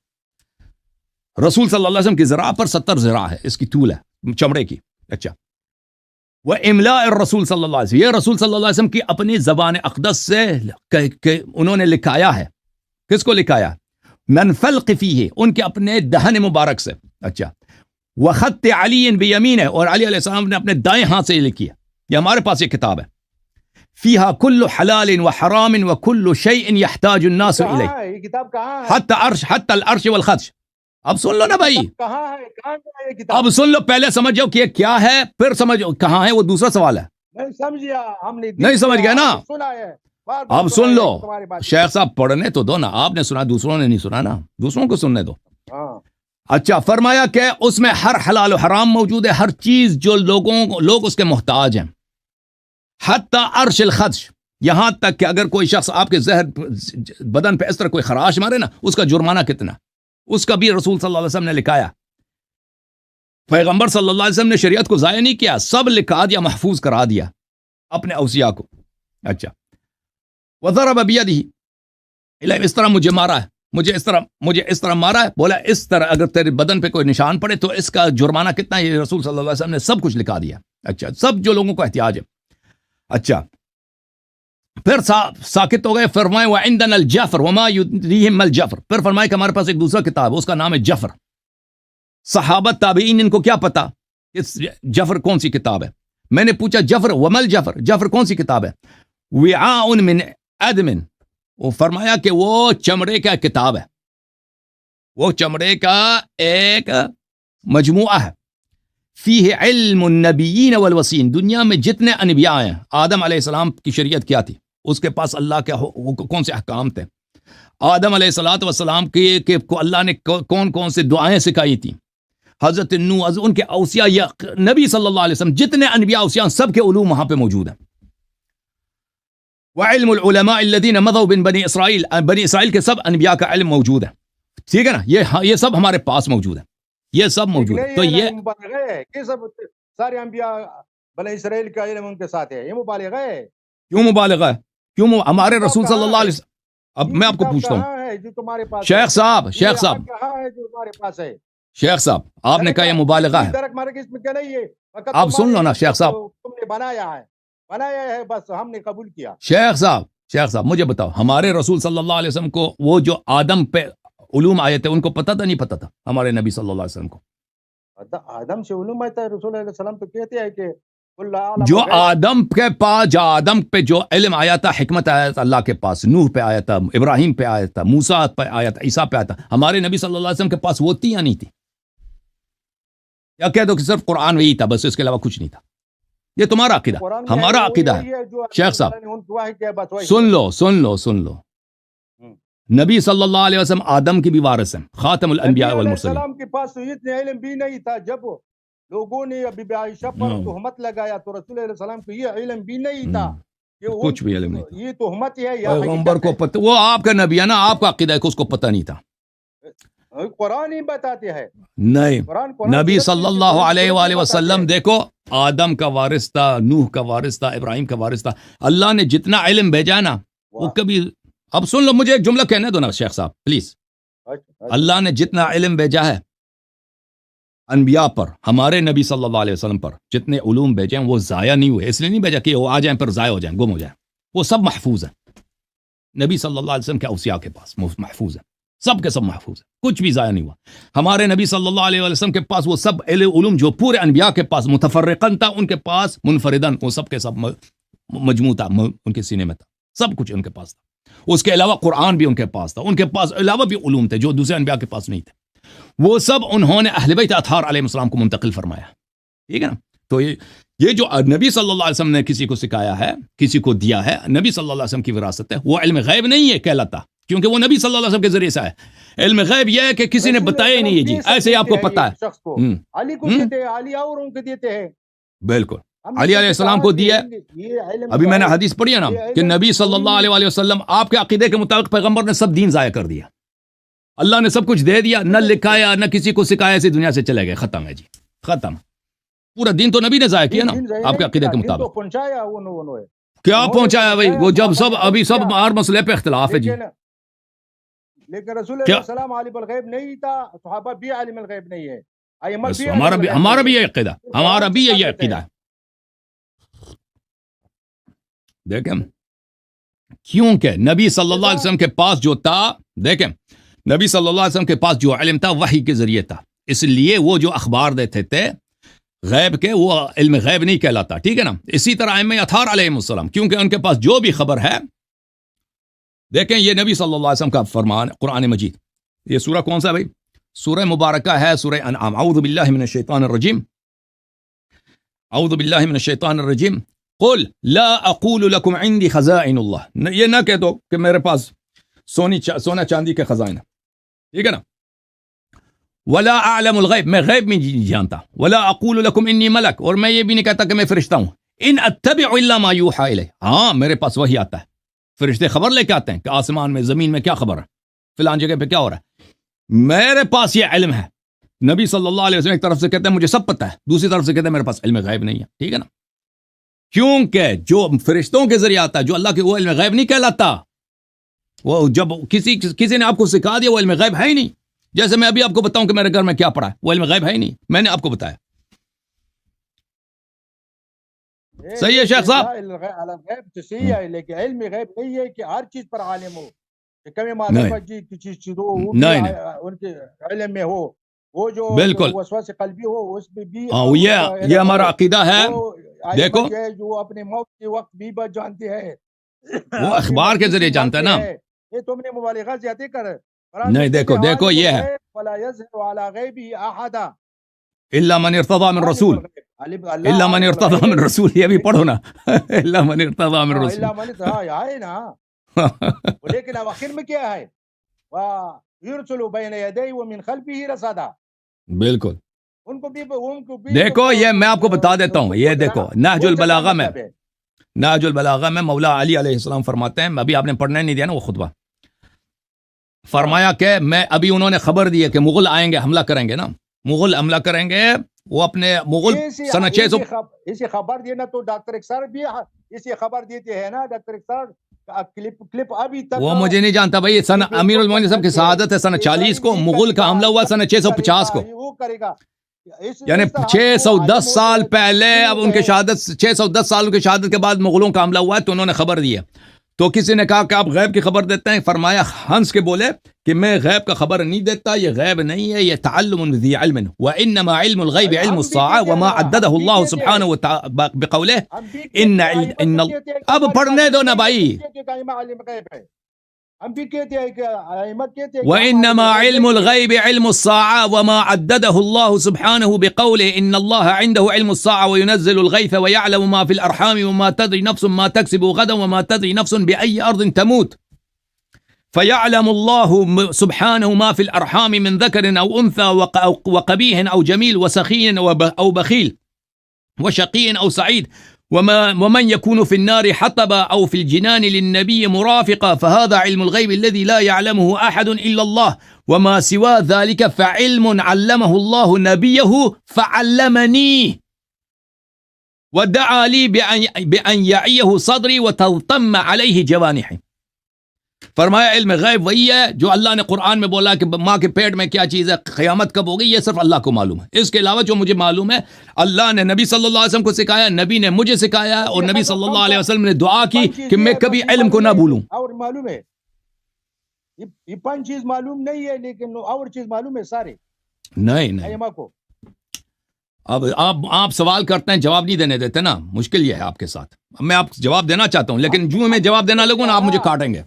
رسول صلی اللہ علیہ وسلم کی ذراع پر 70 ذراع ہے، اس کی طول ہے چمڑے کی. اچھا، وہ املاء الرسول صلی اللہ علیہ وسلم، یہ رسول صلی اللہ علیہ وسلم کی اپنی زبان اقدس سے انہوں نے لکھایا ہے. کس کو لکھایا؟ من فلق فیہ، ان کے اپنے دہن مبارک سے. اچھا، وخط علی بیمینہ، اور علی علیہ السلام نے اپنے دائیں ہاتھ سے لکھی ہے. یہ ہمارے پاس یہ کتاب ہے. فیہا کل حلال وحرام وکل شیء یحتاج الناس الیہ. یہ کتاب کہاں ہے؟ حتی العرش والخدش. اب سن لو نا بھائی, کہاں ہے یہ کتاب؟ اب سن لو, پہلے سمجھ جاؤ کہ یہ کیا ہے, پھر سمجھو کہاں ہے, وہ دوسرا سوال ہے. نہیں سمجھیا ہم نے, نہیں سمجھ گئے نا, سنا ہے. اب سن لو, شیخ صاحب پڑھنے تو دو نا, آپ نے سنا, دوسروں نے نہیں سنا نا, دوسروں کو سننے دو. اچھا, فرمایا کہ اس میں ہر حلال و حرام موجود ہے, ہر چیز جو لوگ اس کے محتاج ہیں, حتی عرش الخدش, یہاں تک کہ اگر کوئی شخص آپ کے زہر بدن پہ اس طرح کوئی خراش مارے نا, اس کا جرمانہ کتنا, اس کا بھی رسول صلی اللہ علیہ وسلم نے لکھایا. پیغمبر صلی اللہ علیہ وسلم نے شریعت کو ضائع نہیں کیا, سب لکھا دیا, محفوظ کرا دیا اپنے اوصیاء کو. اچھا, وضرب بیدہ, اس طرح مجھے مارا ہے, مجھے اس طرح مارا ہے, بولا اس طرح اگر تیرے بدن پہ کوئی نشان پڑے تو اس کا جرمانہ کتنا ہے, یہ رسول صلی اللہ علیہ وسلم نے سب کچھ لکھا دیا. اچھا, سب جو لوگوں کو احتیاج ہے. اچھا, پھر ساکت ہو گئے. فرمائے وعندنا الجفر وما یدریہم الجفر, پھر فرمائے کہ ہمارے پاس ایک دوسرا کتاب ہے, اس کا نام ہے جفر. صحابہ تابعین ان کو کیا پتا اس جفر کون سی کتاب ہے؟ میں نے پوچھا جفر ومل جفر, جفر کون سی کتاب ہے؟ وعاء من ادم, وہ فرمایا کہ وہ چمڑے کا کتاب ہے, وہ چمڑے کا ایک مجموعہ ہے. فیہ علم النبیین والوسین, دنیا میں جتنے انبیاء ہیں, آدم علیہ السلام کی شریعت کیا تھی, اس کے پاس اللہ کے کون سے احکام تھے, آدم علیہ السلام کو اللہ نے کون کون سے دعائیں سکھائی تھیں, حضرت نوح, ان کے اوصیاء, یا نبی صلی اللہ علیہ وسلم جتنے انبیاء اوصیاء سب کے علوم وہاں پہ موجود ہیں. وعلم العلماء الذين مضوا من بنی اسرائیل, بنی اسرائیل کے سب انبیاء کا علم موجود ہے. ٹھیک ہے نا, یہ سب ہمارے پاس موجود ہے, یہ سب موجود ہے. تو یہ سب سارے انبیاء بنی اسرائیل کا علم ان کے ساتھ ہے, یہ مبالغہ ہے. کیوں مبالغہ ہے؟ کیوں ہمارے رسول صلی اللہ علیہ وسلم, اب میں آپ کو پوچھتا ہوں, شیخ صاحب شیخ صاحب آپ نے کہا یہ مبالغہ ہے, آپ سن لو نا شیخ صاحب, تم نے بنایا ہے, بس ہم نے قبول کیا. شیخ صاحب مجھے بتاؤ, ہمارے رسول صلی اللہ علیہ وسلم کو وہ جو آدم پہ علوم آئے تھے ان کو پتہ تھا نہیں پتہ تھا؟ ہمارے نبی صلی اللہ علیہ وسلم کو آدم سے علوم آتا ہے, رسول علیہ السلام تو کہتے ہیں کہ جو آدم کے پاس, جو آدم پہ جو علم آیا تھا, حکمت آیا تھا اللہ کے پاس, نوح پہ آیا تھا, ابراہیم پہ آیا تھا, موسیٰ پہ آیا تھا, عیسیٰ پہ آیا تھا, ہمارے نبی صلی اللہ علیہ وسلم کے پاس وہ تھی یا نہیں تھی؟ یا کہہ دو کہ صرف قرآن وہی تھا بس, اس کے علاوہ کچھ نہیں تھا. یہ تمہارا عقیدہ, ہمارا عقیدہ ہے. شیخ صاحب سن لو, نبی صلی اللہ علیہ وسلم آدم کی بھی وارث ہیں, خاتم الانبیاء والمرسلین. السلام کے پاس تو اتنے علم بھی نہیں تھا, جب لوگوں نے بی بی عائشہ پر تہمت لگایا تو رسول علیہ السلام کو یہ علم بھی نہیں تھا, کچھ بھی علم نہیں تھا. یہ تہمت ہے یا پیغمبر کو پتہ, وہ آپ کا نبی ہے نا, آپ کا عقیدہ ہے کہ اس کو پتہ نہیں تھا. قرآن ہی بتاتے ہیں. نہیں, نبی صلی اللہ علیہ وآلہ وسلم دیکھو آدم کا وارث تھا, نوح کا وارث تھا, ابراہیم کا وارث تھا. اللہ نے جتنا علم بھیجا نا وہ کبھی, اب سن لو مجھے ایک جملہ کہنے دو نا شیخ صاحب پلیز. اللہ نے جتنا علم بھیجا ہے انبیاء پر, ہمارے نبی صلی اللہ علیہ وسلم پر جتنے علوم بھیجے ہیں وہ ضائع نہیں ہوئے, اس لیے نہیں بھیجا کہ وہ آ جائیں پھر ضائع ہو جائیں, گم ہو جائیں. وہ سب محفوظ ہیں, نبی صلی اللہ علیہ وسلم کے اوصیاء کے پاس محفوظ ہیں, سب کے سب محفوظ ہیں, کچھ بھی ضائع نہیں ہوا. ہمارے نبی صلی اللہ علیہ وسلم کے پاس وہ سب علوم جو پورے انبیاء کے پاس متفرقاً تھا, ان کے پاس منفرداً وہ سب کے سب مجموع تھا, ان کے سینے میں تھا, سب کچھ ان کے پاس تھا. اس کے علاوہ قرآن بھی ان کے پاس تھا, ان کے پاس علاوہ بھی علوم تھے جو دوسرے انبیاء کے پاس نہیں تھے. وہ سب انہوں نے اہل بیت اطہار علیہ السلام کو منتقل فرمایا. ٹھیک ہے نا, تو یہ جو نبی صلی اللہ علیہ وسلم نے کسی کو سکھایا ہے, کسی کو دیا ہے, نبی صلی اللہ علیہ وسلم کی وراثت ہے. وہ علم غیب نہیں ہے کہلاتا, کیونکہ وہ نبی صلی اللہ علیہ وسلم کے ذریعے سے ہے. علم غیب یہ ہے کہ کسی نے بتایا ہی نہیں ہے, جی ایسے ہی آپ کو پتا ہے. علی کو دیتے ہیں, علی اور ان کو دیتے ہیں. بالکل, علی علیہ السلام کو دیا. ابھی میں نے حدیث پڑھی ہے نا کہ نبی صلی اللہ علیہ وسلم آپ کے عقیدے کے مطابق پیغمبر نے سب دین ضائع کر دیا, اللہ نے سب کچھ دے دیا, نہ لکھایا نہ کسی کو سکھایا, ایسی دنیا سے چلے گئے, ختم ہے جی, ختم. پورا دین تو نبی نے ضائع کیا نا آپ کے عقیدے کے مطابق. کیا پہنچایا بھائی, وہ جب سب ابھی سب ہر مسئلے پہ اختلاف ہے جی. لیکن رسول اللہ علیہ السلام عالم الغیب نہیں تھا, صحابہ بھی عالم الغیب نہیں ہے. ہمارا بھی یہ عقیدہ, ہمارا بھی یہ عقیدہ ہے. دیکھیں, کیونکہ نبی صلی اللہ علیہ وسلم کے پاس جو تھا, دیکھیں نبی صلی اللہ علیہ وسلم کے پاس جو علم تھا وحی کے ذریعے تھا, اس لیے وہ جو اخبار دیتے تھے غیب کے, وہ علم غیب نہیں کہلاتا. ٹھیک ہے نا. اسی طرح ائمہ اطہار علیہ السلام, کیونکہ ان کے پاس جو بھی خبر ہے, دیکھیں یہ نبی صلی اللہ علیہ وسلم کا فرمان, قرآن مجید, یہ سورہ کون سا ہے بھائی؟ سورہ مبارکہ ہے سورہ انعام. اعوذ باللہ من الشیطان الرجیم. اعوذ باللہ من الشیطان الرجیم. قل لا اقول لکم عندی خزائن اللہ. یہ نہ کہہ دو کہ میرے پاس سونا چاندی کے خزائن. ٹھیک ہے نا. ولا اعلم الغیب, میں غیب میں نہیں جانتا. ولا اقول لکم انی ملک, اور میں یہ بھی نہیں کہتا کہ میں فرشتہ ہوں. ان اتبع الا ما یوحى الی. ہاں میرے پاس وہی آتا ہے, فرشتے خبر لے کے آتے ہیں کہ آسمان میں زمین میں کیا خبر ہے, فلان جگہ پہ کیا ہو رہا ہے. میرے پاس یہ علم ہے. نبی صلی اللہ علیہ وسلم ایک طرف سے کہتے ہیں مجھے سب پتہ ہے, دوسری طرف سے کہتے ہیں میرے پاس علم غیب نہیں ہے. ٹھیک ہے نا. کیونکہ جو فرشتوں کے ذریعے آتا ہے, جو اللہ کے, وہ علم غیب نہیں کہلاتا. وہ جب کسی نے آپ کو سکھا دیا وہ علم غیب ہے ہی نہیں. جیسے میں ابھی آپ کو بتاؤں کہ میرے گھر میں کیا پڑا ہے, وہ علم غیب ہے ہی نہیں, میں نے آپ کو بتایا. صحیح ہے شیخ صاحب. غیب تو صحیح ہے, لیکن علم غیب نہیں ہے کہ ہر چیز پر عالم ہو. کمی معرفت جی کسی چیز ہو ان کے علم میں ہو. وہ جو وسوسہ قلبی ہو اس میں بھی یہ ہمارا عقیدہ ہے. دیکھو جو اپنے موت کے وقت بھی بات جانتے ہیں, وہ اخبار کے ذریعے جانتا ہے نا. یہ تم نے مبالغہ زیادہ کر. نہیں دیکھو یہ ہے ولا يظهر على غیبه احد الا من ارتضى من رسول. الا من ارتضى من رسول, یہ بھی پڑھو نا. الا من ارتضى من رسول. الا من ہے نا. لیکن آخر میں کیا ہے, ويرسل بين يديه ومن خلفه رصدا. بالکل. ان کو بھی دیکھو یہ میں آپ کو بتا دیتا ہوں. یہ دیکھو نہج البلاغہ میں مولا علی علیہ السلام فرماتے ہیں, ابھی آپ نے پڑھنے نہیں دیا نا وہ خطبہ, فرمایا کہ میں ابھی انہوں نے خبر دی ہے کہ مغل آئیں گے, حملہ کریں گے نا, مغل حملہ کریں گے. وہ اپنے مغل سن 600 اسی خبر دینا تو ڈاکٹر اکسر بھی اسی خبر دیتے ہیں نا. ڈاکٹر اکسر کلپ ابھی تک وہ مجھے نہیں جانتا بھائی. سن امیر المومنین صاحب کی شہادت ہے سن 40 کو, مغل کا حملہ ہوا سن 650 کو, وہ کرے گا یعنی 610 سال پہلے. اب ان کے شہادت 610 سال کی شہادت کے بعد مغلوں کا حملہ ہوا ہے, تو انہوں نے خبر دی ہے. تو کسی نے کہا کہ آپ غیب کی خبر دیتے ہیں. فرمایا ہنس کے بولے کہ میں غیب کا خبر نہیں دیتا, یہ غیب نہیں ہے, یہ تعلم ذی علم, وانما علم الغیب علم الساعه وما عدده الله سبحانه وتعالى بقوله ان اب پڑھنے دو نا بھائی. وانما علم الغیب علم الساعه وما عدده الله سبحانه بقوله ان الله عنده علم الساعه وينزل الغيث ويعلم ما في الارحام وما تدري نفس ما تكسب غدا وما تدري نفس باي ارض تموت فيعلم الله سبحانه ما في الارحام من ذكر او انثى وقبيح او جميل وسخي او بخيل وشقي او سعيد ومن يكون في النار حطبا أو في الجنان للنبي مرافقا فهذا علم الغيب الذي لا يعلمه أحد إلا الله وما سوى ذلك فعلم علمه الله نبيه فعلمني ودعا لي بأن يعيه صدري وتضطم عليه جوانحي. فرمایا علم غیب وہی ہے جو اللہ نے قرآن میں بولا کہ ماں کے پیٹ میں کیا چیز ہے, قیامت کب ہوگی, یہ صرف اللہ کو معلوم ہے. اس کے علاوہ جو مجھے معلوم ہے اللہ نے نبی صلی اللہ علیہ وسلم کو سکھایا, نبی نے مجھے سکھایا, اور نبی صلی اللہ علیہ وسلم نے دعا کی کہ میں کبھی علم کو نہ بھولوں. اور معلوم ہے یہ 5 چیز معلوم نہیں ہے, لیکن اور چیز معلوم ہے سارے. نہیں اب آپ سوال کرتے ہیں, جواب نہیں دینے دیتے نا, مشکل یہ ہے آپ کے ساتھ. میں آپ جواب دینا چاہتا ہوں, لیکن جو میں جواب دینا لگوں نا آپ مجھے کاٹیں گے.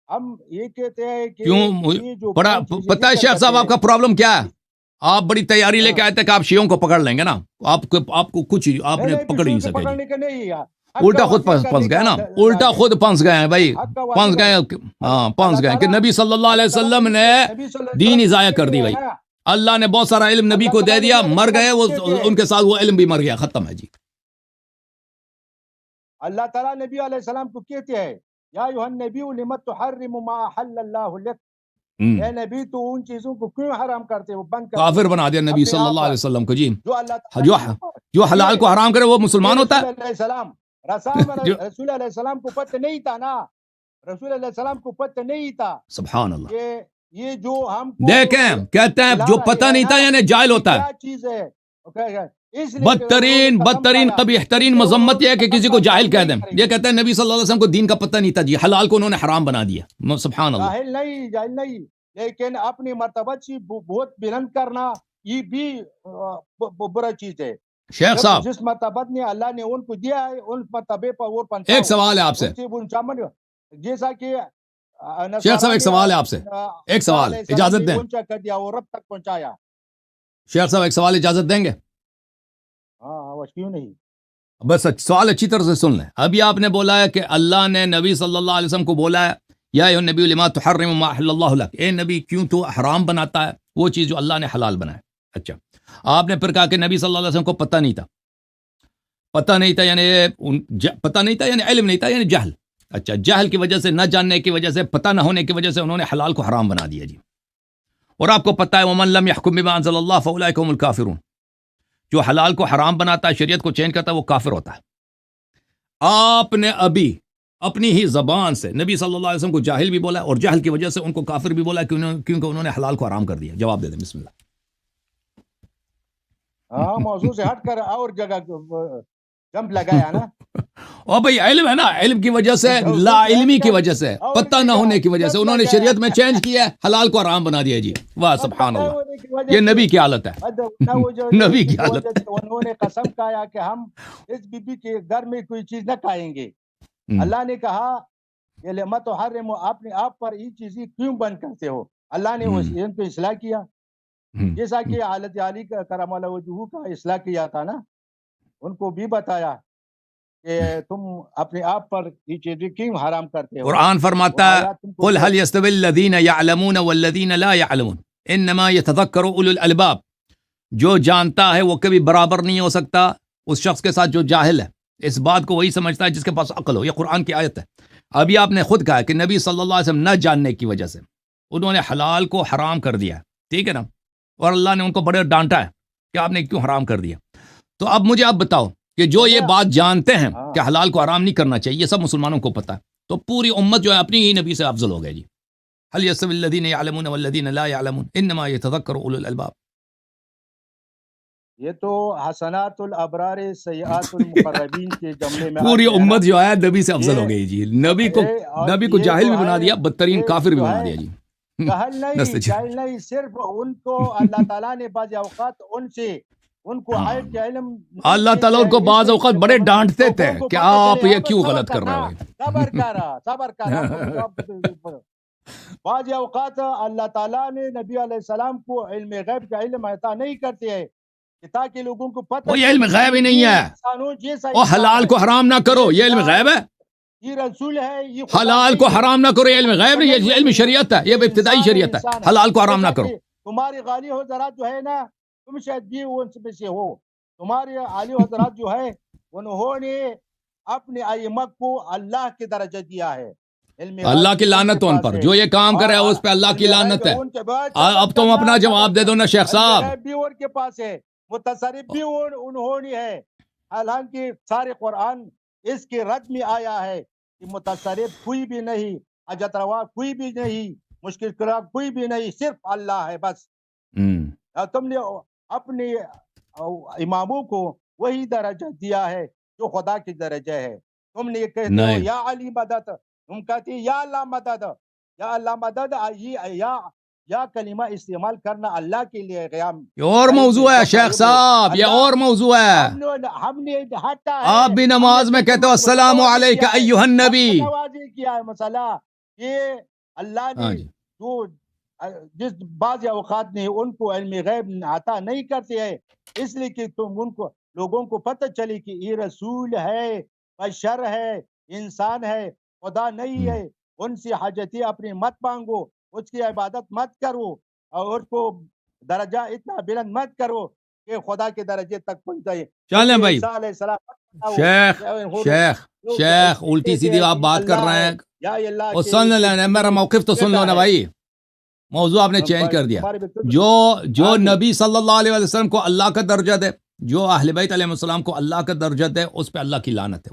ہم یہ کہتے ہیں کہ کیوں بڑا پتہ ہے شیخ صاحب آپ کا پرابلم کیا ہے, آپ بڑی تیاری لے کے آئے تھے کہ آپ شیعوں کو پکڑ لیں گے نا, آپ کو کچھ آپ نے پکڑ نہیں سکے. الٹا خود پھنس گئے نا, الٹا خود پھنس گئے ہیں بھائی, پھنس گئے کہ نبی صلی اللہ علیہ وسلم نے دین ہی ضائع کر دی. بھائی اللہ نے بہت سارا علم نبی کو دے دیا, مر گئے وہ, ان کے ساتھ وہ علم بھی مر گیا, ختم ہے جی. اللہ تعالیٰ نبی علیہ السلام کو کہتے ہیں یا ایھا النبی لم تحرم ما احل اللہ لک, اے نبی تو ان چیزوں کو کیوں حرام کرتے ہو, بند کر. کافر بنا دیا نبی صلی اللہ علیہ وسلم کو جی. جو حلال کو حرام کرے وہ مسلمان ہوتا ہے. رسول علیہ السلام کو پتہ نہیں تھا نا, رسول علیہ السلام کو پتہ نہیں تھا. سبحان اللہ. یہ جو ہم دیکھیں کہتے ہیں جو پتہ نہیں تھا یعنی جاہل ہوتا ہے. کیا چیز ہے بدترین قبیح ترین مذمت یہ ہے کہ کسی کو جاہل کہہ دیں. یہ کہتے ہیں نبی صلی اللہ علیہ وسلم کو دین کا پتہ نہیں تھا جی, حلال کو انہوں نے حرام بنا دیا. سبحان اللہ. جاہل نہیں, لیکن اپنی مرتبہ سے بہت بلند کرنا یہ بھی برا چیز ہے. شیخ صاحب جس مرتبہ نے اللہ نے ان کو دیا ہے ان مرتبے پر اور ایک سوال ہے آپ سے, جیسا کہ شیخ صاحب ایک سوال ہے آپ سے، ایک سوال اجازت دیں، پہنچا کر دیا اور رب تک پہنچایا. شیخ صاحب ایک سوال اجازت دیں گے؟ ہاں کیوں نہیں. بس سوال اچھی طرح سے سن لیں. ابھی آپ نے بولا ہے کہ اللہ نے نبی صلی اللہ علیہ وسلم کو بولا ہے یا ایھا النبی لما تحرم ما احل اللہ لک، اے نبی کیوں تو حرام بناتا ہے وہ چیز جو اللہ نے حلال بنایا. اچھا آپ نے پھر کہا کہ نبی صلی اللہ علیہ وسلم کو پتہ نہیں تھا، پتہ نہیں تھا یعنی علم نہیں تھا یعنی جہل. اچھا جہل کی وجہ سے، نہ جاننے کی وجہ سے، پتہ نہ ہونے کی وجہ سے انہوں نے حلال کو حرام بنا دیا جی. اور آپ کو پتہ ہے ومن لم يحكم بما انزل اللہ فاولئک هم الکافرون، جو حلال کو حرام بناتا ہے، شریعت کو چینج کرتا ہے، وہ کافر ہوتا ہے. آپ نے ابھی اپنی ہی زبان سے نبی صلی اللہ علیہ وسلم کو جاہل بھی بولا اور جہل کی وجہ سے ان کو کافر بھی بولا کیونکہ انہوں نے حلال کو حرام کر دیا. جواب دے دیں بسم اللہ. ہاں موضوع سے ہٹ کر اور جگہ جمپ لگایا نا. اور بھائی علم ہے نا، علم کی وجہ سے، لا علمی کی وجہ سے، پتہ نہ ہونے کی وجہ سے انہوں نے شریعت میں چینج کیا ہے، حلال کو حرام بنا دیا جی. واہ سبحان اللہ، یہ نبی کی حالت ہے، نبی کی حالت ہے. انہوں نے قسم کھایا کہ ہم اس بی بی کے گھر میں کوئی چیز نہ کھائیں گے. اللہ نے کہا کہ لما تحرم، اپنے آپ پر یہ چیزیں کیوں بند کرتے ہو. اللہ نے ان کو اصلاح کیا، جیسا کہ حضرت علی کرم اللہ وجہہ کا اصلاح کیا تھا نا. ان کو بھی بتایا کہ تم اپنے آپ پر یہ چیزیں کیوں حرام کرتے ہو. قرآن فرماتا ہے قل هل يستوي الذين يعلمون والذين لا يعلمون انما يتذكر اولو الالباب. جو جانتا ہے وہ کبھی برابر نہیں ہو سکتا اس شخص کے ساتھ جو جاہل ہے. اس بات کو وہی سمجھتا ہے جس کے پاس عقل ہو. یہ قرآن کی آیت ہے. ابھی آپ نے خود کہا کہ نبی صلی اللہ علیہ وسلم نہ جاننے کی وجہ سے انہوں نے حلال کو حرام کر دیا، ٹھیک ہے نا، اور اللہ نے ان کو بڑے ڈانٹا ہے کہ آپ نے کیوں حرام کر دیا. تو اب مجھے آپ بتاؤ کہ جو یہ بات جانتے ہیں کہ حلال کو حرام نہیں کرنا چاہیے، یہ سب مسلمانوں کو پتہ ہے، تو پوری امت جو ہے اپنی ہی نبی سے افضل ہو گئے جی. هل يستوي الذين يعلمون والذين لا يعلمون انما يتذكر اولو الالباب. یہ تو حسنات الابرار سیئات المقربین کے جملے میں پوری امت جو ہے نبی سے افضل ہو گئی جی. نبی کو جاہل بھی بنا دیا، بدترین کافر بھی بنا دیا جی. جاہل نہیں، صرف ان کو اللہ تعالیٰ نے بعض اوقات ان کو عیب کے علم، اللہ تعالیٰ ان کو بعض اوقات بڑے ڈانٹتے تھے کہ آپ یہ کیوں غلط کر رہے ہو. صبر کر. بعض اوقات اللہ تعالیٰ نے نبی علیہ السلام کو علم غیب کا علم عطا نہیں کرتے ہیں تاکہ لوگوں کو پتہ، وہ یہ علم غیب ہی نہیں ہے. اور حلال کو حرام نہ کرو، یہ علم غیب ہے. یہ رسول ہے، یہ حلال کو حرام نہ کرو، یہ علم غیب نہیں، یہ علم شریعت ہے، یہ ابتدائی شریعت ہے. حلال کو حرام نہ کرو. تمہارے غالی حضرات جو ہے نا، تم شاید بھی ان میں سے ہو، تمہارے عالی حضرات جو ہے انہوں نے اپنے ائمہ کو اللہ کے درجہ دیا ہے. اللہ کی لعنت ان پر، جو یہ کام کرے اس پہ اللہ کی لعنت ہے. اب تم اپنا جواب دے دو نا شیخ صاحب. بھی ان کے پاس ہے، متصرف بھی انہوں نے ہے. حالانکہ سارے قرآن اس کے رد میں آیا ہے کہ متصرف کوئی بھی نہیں، حاجت روا کوئی بھی نہیں، مشکل کشا کوئی بھی نہیں، صرف اللہ ہے بس. تم نے اپنے اماموں کو وہی درجہ دیا ہے جو خدا کی درجہ ہے. تم نے یہ کہتے ہو یا علی مدد، تم کہتے ہیں یا اللہ مدد، یا اللہ مدد. یا کلمہ استعمال کرنا اللہ کے لیے قیام. یہ اور موضوع ہے شیخ صاحب، یہ اور موضوع ہے. ہم نے ہٹا ہے، آپ بھی نماز میں کہتے ہو السلام علیکہ ایھا النبی. کیا ہے مسئلہ یہ اللہ نے جو جس بعض اوقات نے ان کو علم غیب عطا نہیں کرتے ہیں، اس لیے کہ تم ان کو لوگوں کو پتہ چلی کہ یہ رسول ہے، بشر ہے، انسان ہے، خدا نہیں ہے. ان سے حاجتیں اپنی مت مانگو، اس کی عبادت مت کرو، اور اس کو درجہ اتنا بلند مت کرو کہ خدا کے درجے تک پہنچ جائے. چلیں بھائی شیخ الٹی سیدھی آپ بات کر رہے ہیں، اور سن لینا میرا موقف تو سن لو نا بھائی. موضوع آپ نے چینج کر دیا. جو نبی صلی اللہ علیہ وسلم کو اللہ کا درجہ دے، جو اہل بیت علیہ السلام کو اللہ کا درجہ دے، اس پہ اللہ کی لعنت ہے.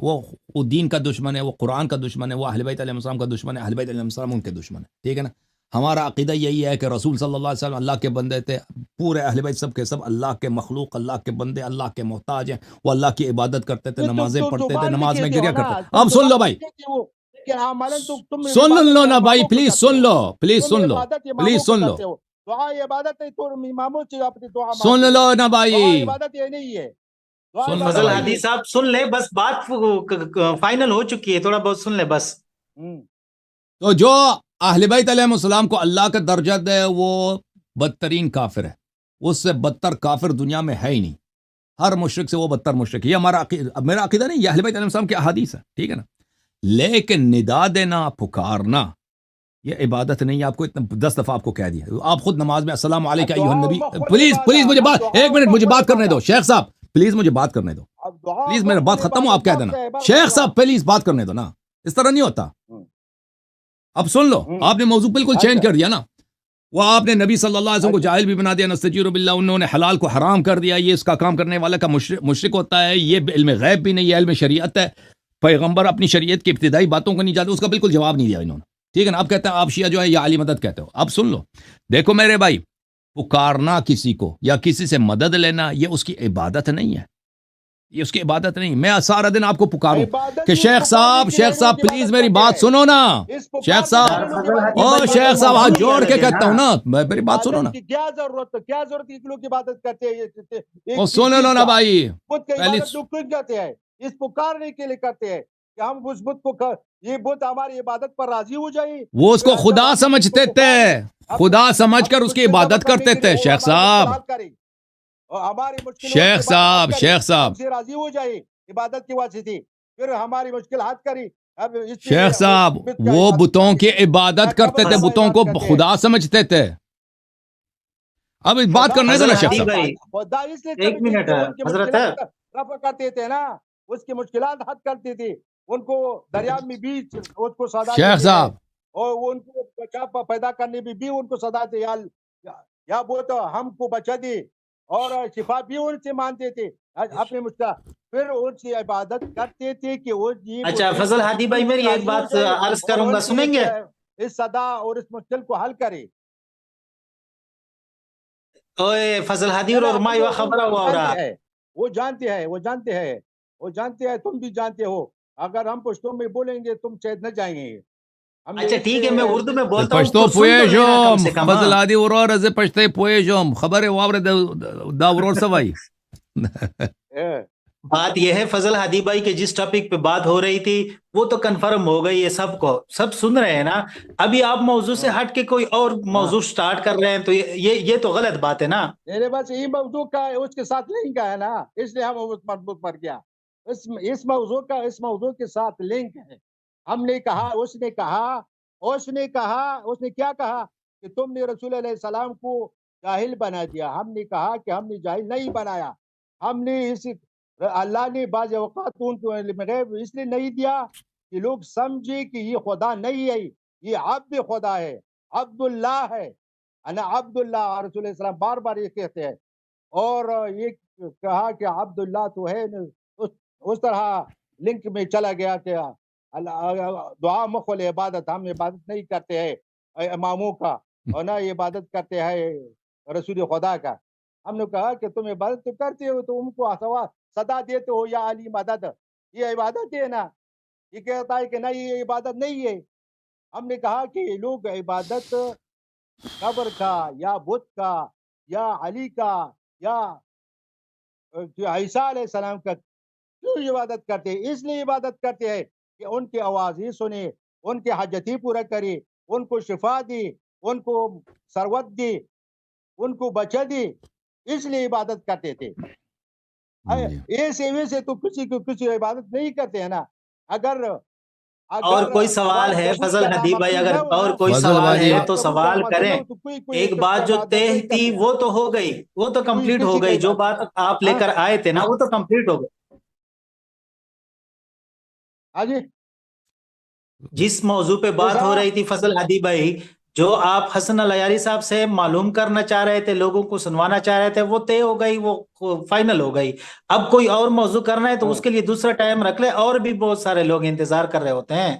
وہ دین کا دشمن ہے، وہ قرآن کا دشمن ہے، وہ اہل بیت علیہ السلام کا دشمن ہے. اہل بیت علیہ السلام ان کے دشمن ہے، ٹھیک ہے نا. ہمارا عقیدہ یہی ہے کہ رسول صلی اللہ علیہ وسلم اللہ کے بندے تھے، پورے اہل بیت سب کے سب اللہ کے مخلوق، اللہ کے بندے، اللہ کے محتاج ہیں. وہ اللہ کی عبادت کرتے تھے، نمازیں پڑھتے تھے، نماز میں گریا کرتے. اب سن لو بھائی، سن لو نا بھائی، پلیز سن لو، پلیز سن لو، پلیز سن لو. دعا عبادت ہے تو اماموں سے اپنی دعا سن لو نا بھائی، عبادت یہ نہیں ہے. فضل ہادی صاحب سن لے، بس بات فائنل ہو چکی ہے، تھوڑا بہت سن لے بس. تو جو اہل بیت علیہ السلام کو اللہ کا درجہ دے وہ بدترین کافر ہے، اس سے بدتر کافر دنیا میں ہے ہی نہیں، ہر مشرک سے وہ بدتر مشرک ہے۔ یہ ہمارا میرا عقیدہ نہیں، یہ اہل بیت علیہ السلام کی احادیث ہے، ٹھیک ہے نا۔ لیکن ندا دینا، پکارنا، یہ عبادت نہیں ہے۔ آپ کو اتنا 10 دفعہ آپ کو کہہ دیا، آپ خود نماز میں السلام علیکم ایھا النبی، پلیز مجھے بات، ایک منٹ مجھے بات کرنے دو شیخ صاحب، پلیز مجھے بات کرنے دو، پلیز میرا بات ختم ہو، آپ کہہ دینا شیخ صاحب پلیز بات کرنے دو نا، اس طرح نہیں ہوتا۔ اب سن لو، آپ نے موضوع بالکل چینج کر دیا نا، وہ آپ نے نبی صلی اللہ علیہ وسلم کو جاہل بھی بنا دیا، نستجیر باللہ، انہوں نے حلال کو حرام کر دیا، یہ اس کا کام کرنے والا کا مشرک ہوتا ہے، یہ علم غیب بھی نہیں، یہ علم شریعت ہے، پیغمبر اپنی شریعت کی ابتدائی باتوں کو نہیں جانتے، اس کا بالکل جواب نہیں دیا انہوں نے، ٹھیک ہے نا۔ اب کہتے ہیں آپ شیعہ جو ہے یا علی مدد کہتے ہو۔ اب سن لو، دیکھو میرے بھائی، پکارنا کسی کو یا کسی سے مدد لینا یہ اس کی عبادت نہیں ہے، یہ اس کی عبادت نہیں۔ میں سارا دن آپ کو پکاروں کہ شیخ صاحب پلیز میری بات سنو نا، شیخ صاحب، او شیخ صاحب ہاتھ جوڑ کے کہتا ہوں نا، میری بات سنو نا، کیا ضرورت ہے لوگ عبادت کرتے ہیں، او سن لو نا بھائی، بت کی عبادت لوگ کیوں کرتے ہیں؟ اس پکارنے کے لیے کرتے ہیں کہ ہم اس بت کو، یہ بت ہماری عبادت پر راضی ہو جائے، وہ اس کو خدا سمجھتے تھے، خدا سمجھ کر اس کی عبادت کرتے تھے شیخ صاحب، شیخ صاحب سے راضی ہو جائے عبادت کی وجہ سے، پھر ہماری مشکل حل کری۔ شیخ صاحب وہ بتوں کی عبادت کرتے تھے، بتوں کو خدا سمجھتے تھے۔ اب بات کرنا ہے نا شیخ صاحب، ایک منٹ حضرت رفع کرتے تھے نا، اس کی مشکلات حل کرتے تھے، ان کو دریا میں بیچ اس کو سزا شیخ صاحب، اور ان کو بچا پیدا کرنے میں بھی ان کو سزا دے، یا وہ تو ہم کو بچا دے، اور شفا بھی ان سے مانتے تھے اپنے مشکلات، پھر ان سے عبادت کرتے تھے کہ وہ جی۔ اچھا فضل ہادی بھائی، میری ایک بات عرض کروں گا، سنیں گے؟ اس صدا اور اس مشکل کو حل کرے۔ اوے فضل ہادی اور ما یو خبر ہوا ہو رہا، وہ جانتے ہیں، تم بھی جانتے ہو، اگر ہم پشتوں میں بولیں گے تم شاید نہ جائیں گے۔ اچھا ٹھیک ہے، میں اردو میں بولتا ہوں، پشتو پویشم فضل ہادی ورور از پشتے پویشم خبر واور دا ورور سوائی۔ بات یہ ہے فضل ہادی بھائی کہ جس ٹاپک پہ بات ہو رہی تھی وہ تو کنفرم ہو گئی ہے، سب سن رہے ہیں نا۔ ابھی آپ موضوع سے ہٹ کے کوئی اور موضوع سٹارٹ کر رہے ہیں تو یہ تو غلط بات ہے نا۔ میرے بس یہ موضوع کا اس کے ساتھ لنک ہے نا، اس لیے ہم اس مربوط پر گیا، اس موضوع کے ساتھ لنک ہے۔ ہم نے کہا، اس نے کیا کہا کہ تم نے رسول علیہ السلام کو جاہل بنا دیا۔ ہم نے کہا کہ ہم نے جاہل نہیں بنایا، ہم نے اللہ نے بعض اوقات ان کو علم غیب اس لیے نہیں دیا کہ لوگ سمجھے کہ یہ خدا نہیں ہے، یہ عبد خدا ہے، عبداللہ ہے، انا عبداللہ۔ رسول علیہ السلام بار بار یہ کہتے ہیں، اور یہ کہا کہ عبداللہ تو ہے، اس طرح لنک میں چلا گیا کہ دعا مخل عبادت، ہم عبادت نہیں کرتے ہیں اماموں کا، اور نہ عبادت کرتے ہیں رسول خدا کا۔ ہم نے کہا کہ تم عبادت تو کرتے ہو، تو ان کو صدا دیتے ہو یا علی مدد، یہ عبادت ہے نا؟ یہ کہتا ہے کہ نہیں یہ عبادت نہیں ہے۔ ہم نے کہا کہ لوگ عبادت قبر کا یا بت کا یا علی کا یا عیسیٰ علیہ السلام کا کیوں عبادت کرتے ہیں؟ اس لیے عبادت کرتے ہیں کہ ان کی آوازیں سنے، ان کے حاجتیں پورا کرے، ان کو شفا دے، ان کو ثروت دے، ان کو بچا دے، اس لیے عبادت کرتے تھے۔ ایسے تو کسی عبادت نہیں کرتے ہیں نا۔ اگر اور کوئی سوال ہے فضل ہادی بھائی، اگر اور کوئی سوال ہے تو سوال کریں۔ ایک بات جو طے تھی وہ تو ہو گئی، وہ تو کمپلیٹ ہو گئی، جو بات آپ لے کر آئے تھے نا وہ تو کمپلیٹ ہو گئی۔ ہاں جی، جس موضوع پہ بات ہو رہی تھی فضل ہادی بھائی، جو آپ حسن العیاری صاحب سے معلوم کرنا چاہ رہے تھے، لوگوں کو سنوانا چاہ رہے تھے، وہ طے ہو گئی، وہ فائنل ہو گئی۔ اب کوئی اور موضوع کرنا ہے تو اس کے لیے دوسرا ٹائم رکھ لے، اور بھی بہت سارے لوگ انتظار کر رہے ہوتے ہیں۔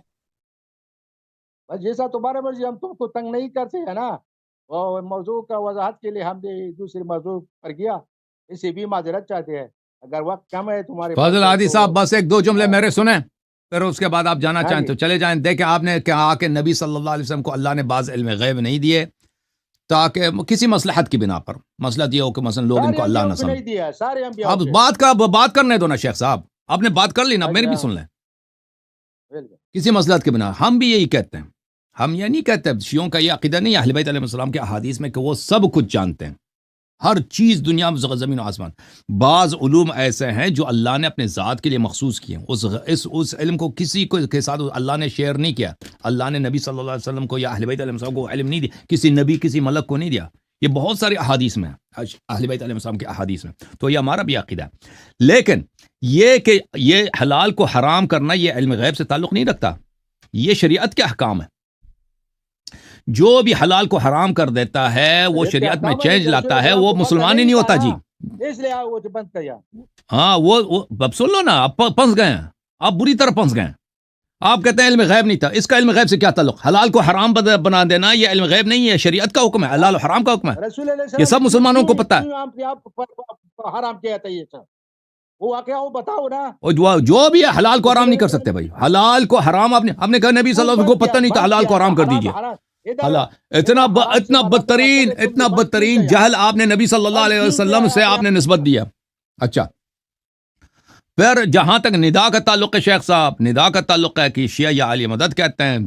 جیسا تمہارا مرضی، ہم تم کو تنگ نہیں کرتے ہیں نا۔ موضوع کا وضاحت کے لیے ہم نے دوسرے موضوع پر گیا، اسے بھی معذرت چاہتے ہیں اگر وقت کم ہے تمہارے۔ فضل ہادی صاحب بس ایک دو جملے میرے سنیں، پھر اس کے بعد آپ جانا چاہیں تو چلے جائیں۔ دیکھیں آپ نے کہا کہ نبی صلی اللہ علیہ وسلم کو اللہ نے بعض علم غیب نہیں دیے تاکہ کسی مصلحت کی بنا پر، مسئلہ یہ ہو کہ مثلا لوگ ان کو اللہ نہ سمجھیں۔ اب بات کرنے دو نا شیخ صاحب، آپ نے بات کر لی نا، میری بھی سن لیں۔ کسی مصلحت کی بنا ہم بھی یہی کہتے ہیں ہم یہ نہیں کہتے، شیعوں کا یہ عقیدہ نہیں ہے اہل بیت علیہ السلام کے احادیث میں کہ وہ سب کچھ جانتے ہیں، ہر چیز دنیا میں زمین و آسمان. بعض علوم ایسے ہیں جو اللہ نے اپنے ذات کے لیے مخصوص کیے ہیں، اس علم کو کسی کو کے ساتھ اللہ نے شیئر نہیں کیا. اللہ نے نبی صلی اللہ علیہ وسلم کو یا اہل بیت علیہ السلام کو علم نہیں دیا، کسی نبی کسی ملک کو نہیں دیا. یہ بہت سارے احادیث میں اہل بیت علیہ السلام کے احادیث میں. تو یہ ہمارا بھی عقیدہ ہے. لیکن یہ کہ یہ حلال کو حرام کرنا یہ علم غیب سے تعلق نہیں رکھتا، یہ شریعت کے احکام ہے. جو بھی حلال کو حرام کر دیتا ہے وہ شریعت میں چینج لاتا ہے، وہ مسلمان ہی نہیں ہوتا جی. اس لیے وہ بند کیا. ہاں وہ اب سن لو نا، آپ پھنس گئے ہیں، آپ بری طرح پھنس گئے ہیں. آپ کہتے ہیں علم غیب نہیں تھا. اس کا علم غیب سے کیا تعلق؟ حلال کو حرام بنا دینا یہ علم غیب نہیں ہے، شریعت کا حکم ہے، حلال و حرام کا حکم ہے. یہ سب مسلمانوں کو پتہ ہے. حرام کیا تھا یہ سب وہ واقعہ وہ بتاؤ نا. جو بھی ہے حلال کو حرام نہیں کر سکتے بھائی. حلال کو حرام آپ نے کہا نبی صلی اللہ علیہ وسلم کو پتہ نہیں تھا حلال کو حرام کر دیجیے. اتنا بدترین جہل آپ نے نبی صلی اللہ علیہ وسلم سے آپ نے نسبت دیا. اچھا پھر جہاں تک ندا کا تعلق ہے شیخ صاحب، ندا کا تعلق ہے کہ شیعہ یا علی مدد کہتے ہیں،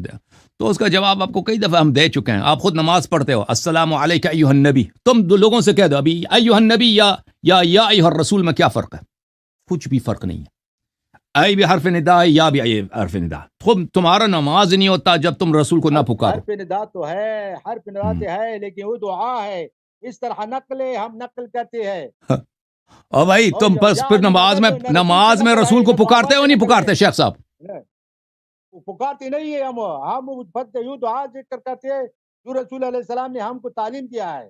تو اس کا جواب آپ کو کئی دفعہ ہم دے چکے ہیں. آپ خود نماز پڑھتے ہو، السلام علیکہ ایھا النبی. تم دو لوگوں سے کہہ دو ابھی ایھا النبی یا ایھا الرسول میں کیا فرق ہے؟ کچھ بھی فرق نہیں ہے. ای بھی حرف ندا ہے، یا بھی حرف ندا. تمہارا نماز نہیں ہوتا جب تم رسول کو نہ پکارو. حرف ندا تو ہے، حرف ندا تو ہے، لیکن وہ دعا ہے. اس طرح نقل ہے، ہم نقل کرتے ہیں. اور بھائی تم بس پھر نماز میں رسول کو پکارتے ہو نہیں پکارتے شیخ صاحب؟ پکارتے نہیں ہے. ہم یوں دعا ذکر کرتے ہیں جو رسول علیہ السلام نے ہم کو تعلیم دیا ہے.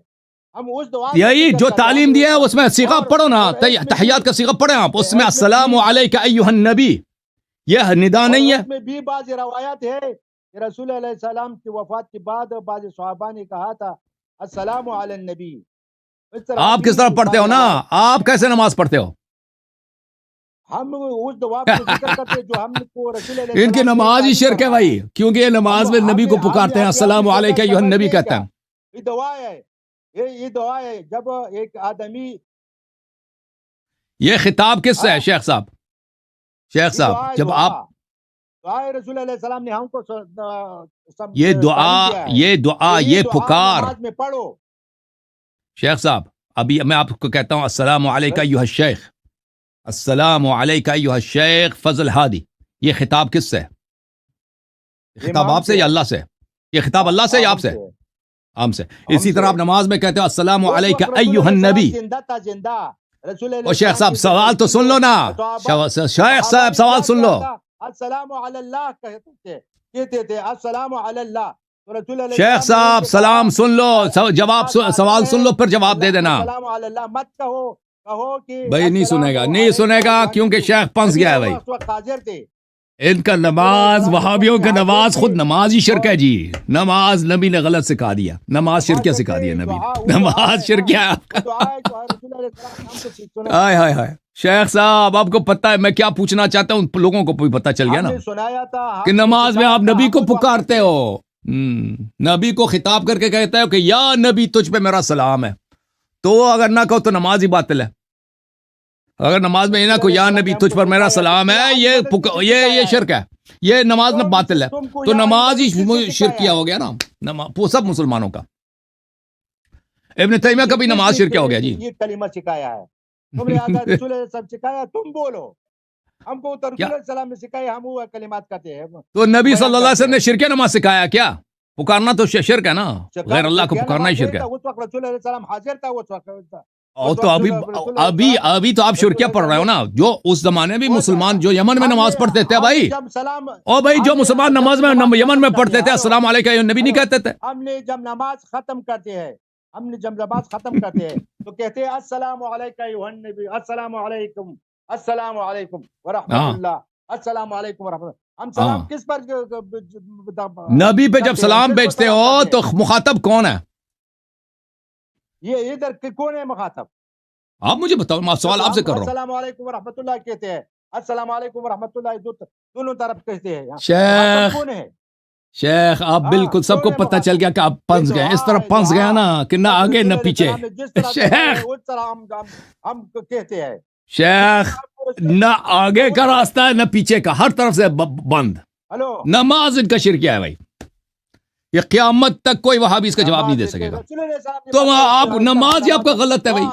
ہم اس دعا یہی جو تعلیم دیا ہے اس میں صیغہ پڑھو نا، تحیات کا صیغہ پڑھیں آپ. اس میں السلام علیکہ ایھا النبی یہ ندا نہیں ہے. اس میں بھی بعض روایات ہے کہ رسول علیہ السلام کی وفات کے بعد بعض صحابہ نے کہا تھا السلام علی النبی. آپ کس طرح پڑھتے ہو نا؟ آپ کیسے نماز پڑھتے ہو؟ ہم اس دعا کو ذکر کرتے جو ہم کو رسول اللہ ان کی نماز ہی شرک ہے بھائی، کیونکہ یہ نماز میں نبی کو پکارتے ہیں، السلام علیکہ ایھا النبی کہتے ہیں. یہ دعا ہے، یہ دعا ہے جب ایک آدمی. یہ خطاب کس سے ہے شیخ صاحب؟ شیخ صاحب جب آپ دعا رسول علیہ السلام نے ہم کو یہ دعا یہ پکار نماز میں پڑھو. شیخ صاحب ابھی میں آپ کو کہتا ہوں السلام علیکہ ایھا الشیخ، السلام علیکہ ایھا الشیخ فضل ہادی. یہ خطاب کس سے ہے؟ خطاب آپ سے یا اللہ سے؟ یہ خطاب اللہ سے یا آپ سے؟ ہم سے. اسی طرح آپ نماز میں کہتے ہو السلام علیکہ ایھا النبی. اور شیخ صاحب سوال تو سن لو نا، شیخ صاحب سوال سن لو. السلام علی اللہ کہتے تھے، السلام علی اللہ. شیخ صاحب سلام سن لو، جواب سوال سن لو پھر جواب دے دینا. السلام علی اللہ مت کہو کہ بھائی نہیں سنے گا کیونکہ شیخ پھنس گیا ہے بھائی. حاضر تھے ان کا نماز، وہابیوں کا نماز خود نماز ہی شرک ہے جی. نماز نبی نے غلط سکھا دیا، نماز شرکیہ سکھا دیا نبی نے، نماز شرکیہ. ہائے ہائے ہائے شیخ صاحب آپ کو پتہ ہے میں کیا پوچھنا چاہتا ہوں؟ لوگوں کو بھی پتہ چل گیا نا کہ نماز میں آپ نبی کو پکارتے ہو، نبی کو خطاب کر کے کہتے ہو کہ یا نبی تجھ پہ میرا سلام ہے. تو اگر نہ کہو تو نماز ہی باطل ہے. اگر نماز میں یہ نہ کہو یا نبی تجھ پر میرا سلام ہے، یہ شرک ہے، یہ نماز میں باطل ہے. تو نماز ہی شرکیہ ہو گیا نا، سب مسلمانوں کا. ابن تیمیہ کا بھی نماز شرکیہ ہو گیا جی. یہ کلمہ سکھایا ہے تم نے، اگر رسول اللہ صاحب سکھایا تم بولو. ہم کو تو رسول اللہ السلام نے سکھایا، ہم وہ کلمات کہتے ہیں. تو نبی صلی اللہ علیہ وسلم نے شرکیہ نماز سکھایا کیا؟ پکارنا تو شرک ہے نا، غیر اللہ کو پکارنا ہی شرک ہے. اس وقت رسول اللہ السلام حاضر تھا اس وقت. تو ابھی تو آپ شرکیہ پڑھ رہے ہو نا. جو اس زمانے بھی مسلمان جو یمن میں نماز پڑھتے تھے بھائی، او بھائی جو مسلمان نماز میں یمن میں پڑھتے تھے السلام علیکہ ایھا النبی نہیں کہتے تھے. ہم نے جب نماز ختم کرتے ہیں تو کہتے ہیں السلام علیکہ ایھا النبی، السلام علیکم، السلام علیکم ورحمۃ اللہ، السلام علیکم ورحمۃ اللہ. ہم سلام کس پر؟ نبی پہ جب سلام بیچتے ہو تو مخاطب کون ہے؟ یہ ادھر کون ہے مخاطب؟ آپ مجھے بتاؤ، سوال آپ سے کر رہا ہوں. السلام علیکم ورحمۃ اللہ کہتے ہیں، السلام علیکم ورحمۃ اللہ دونوں طرف کہتے ہیں. شیخ شیخ آپ بالکل سب کو پتہ چل گیا کہ آپ پھنس گئے، اس طرح پھنس گیا نا کہ نہ آگے نہ پیچھے. شیخ ہم کہتے ہیں شیخ نہ آگے کا راستہ ہے نہ پیچھے کا، ہر طرف سے بند. ہلو نماز ان کا شرکیہ ہے بھائی. یہ قیامت تک کوئی وہابی اس کا جواب نہیں دے سکے گا. تو آپ نماز ہی آپ کا غلط ہے بھائی.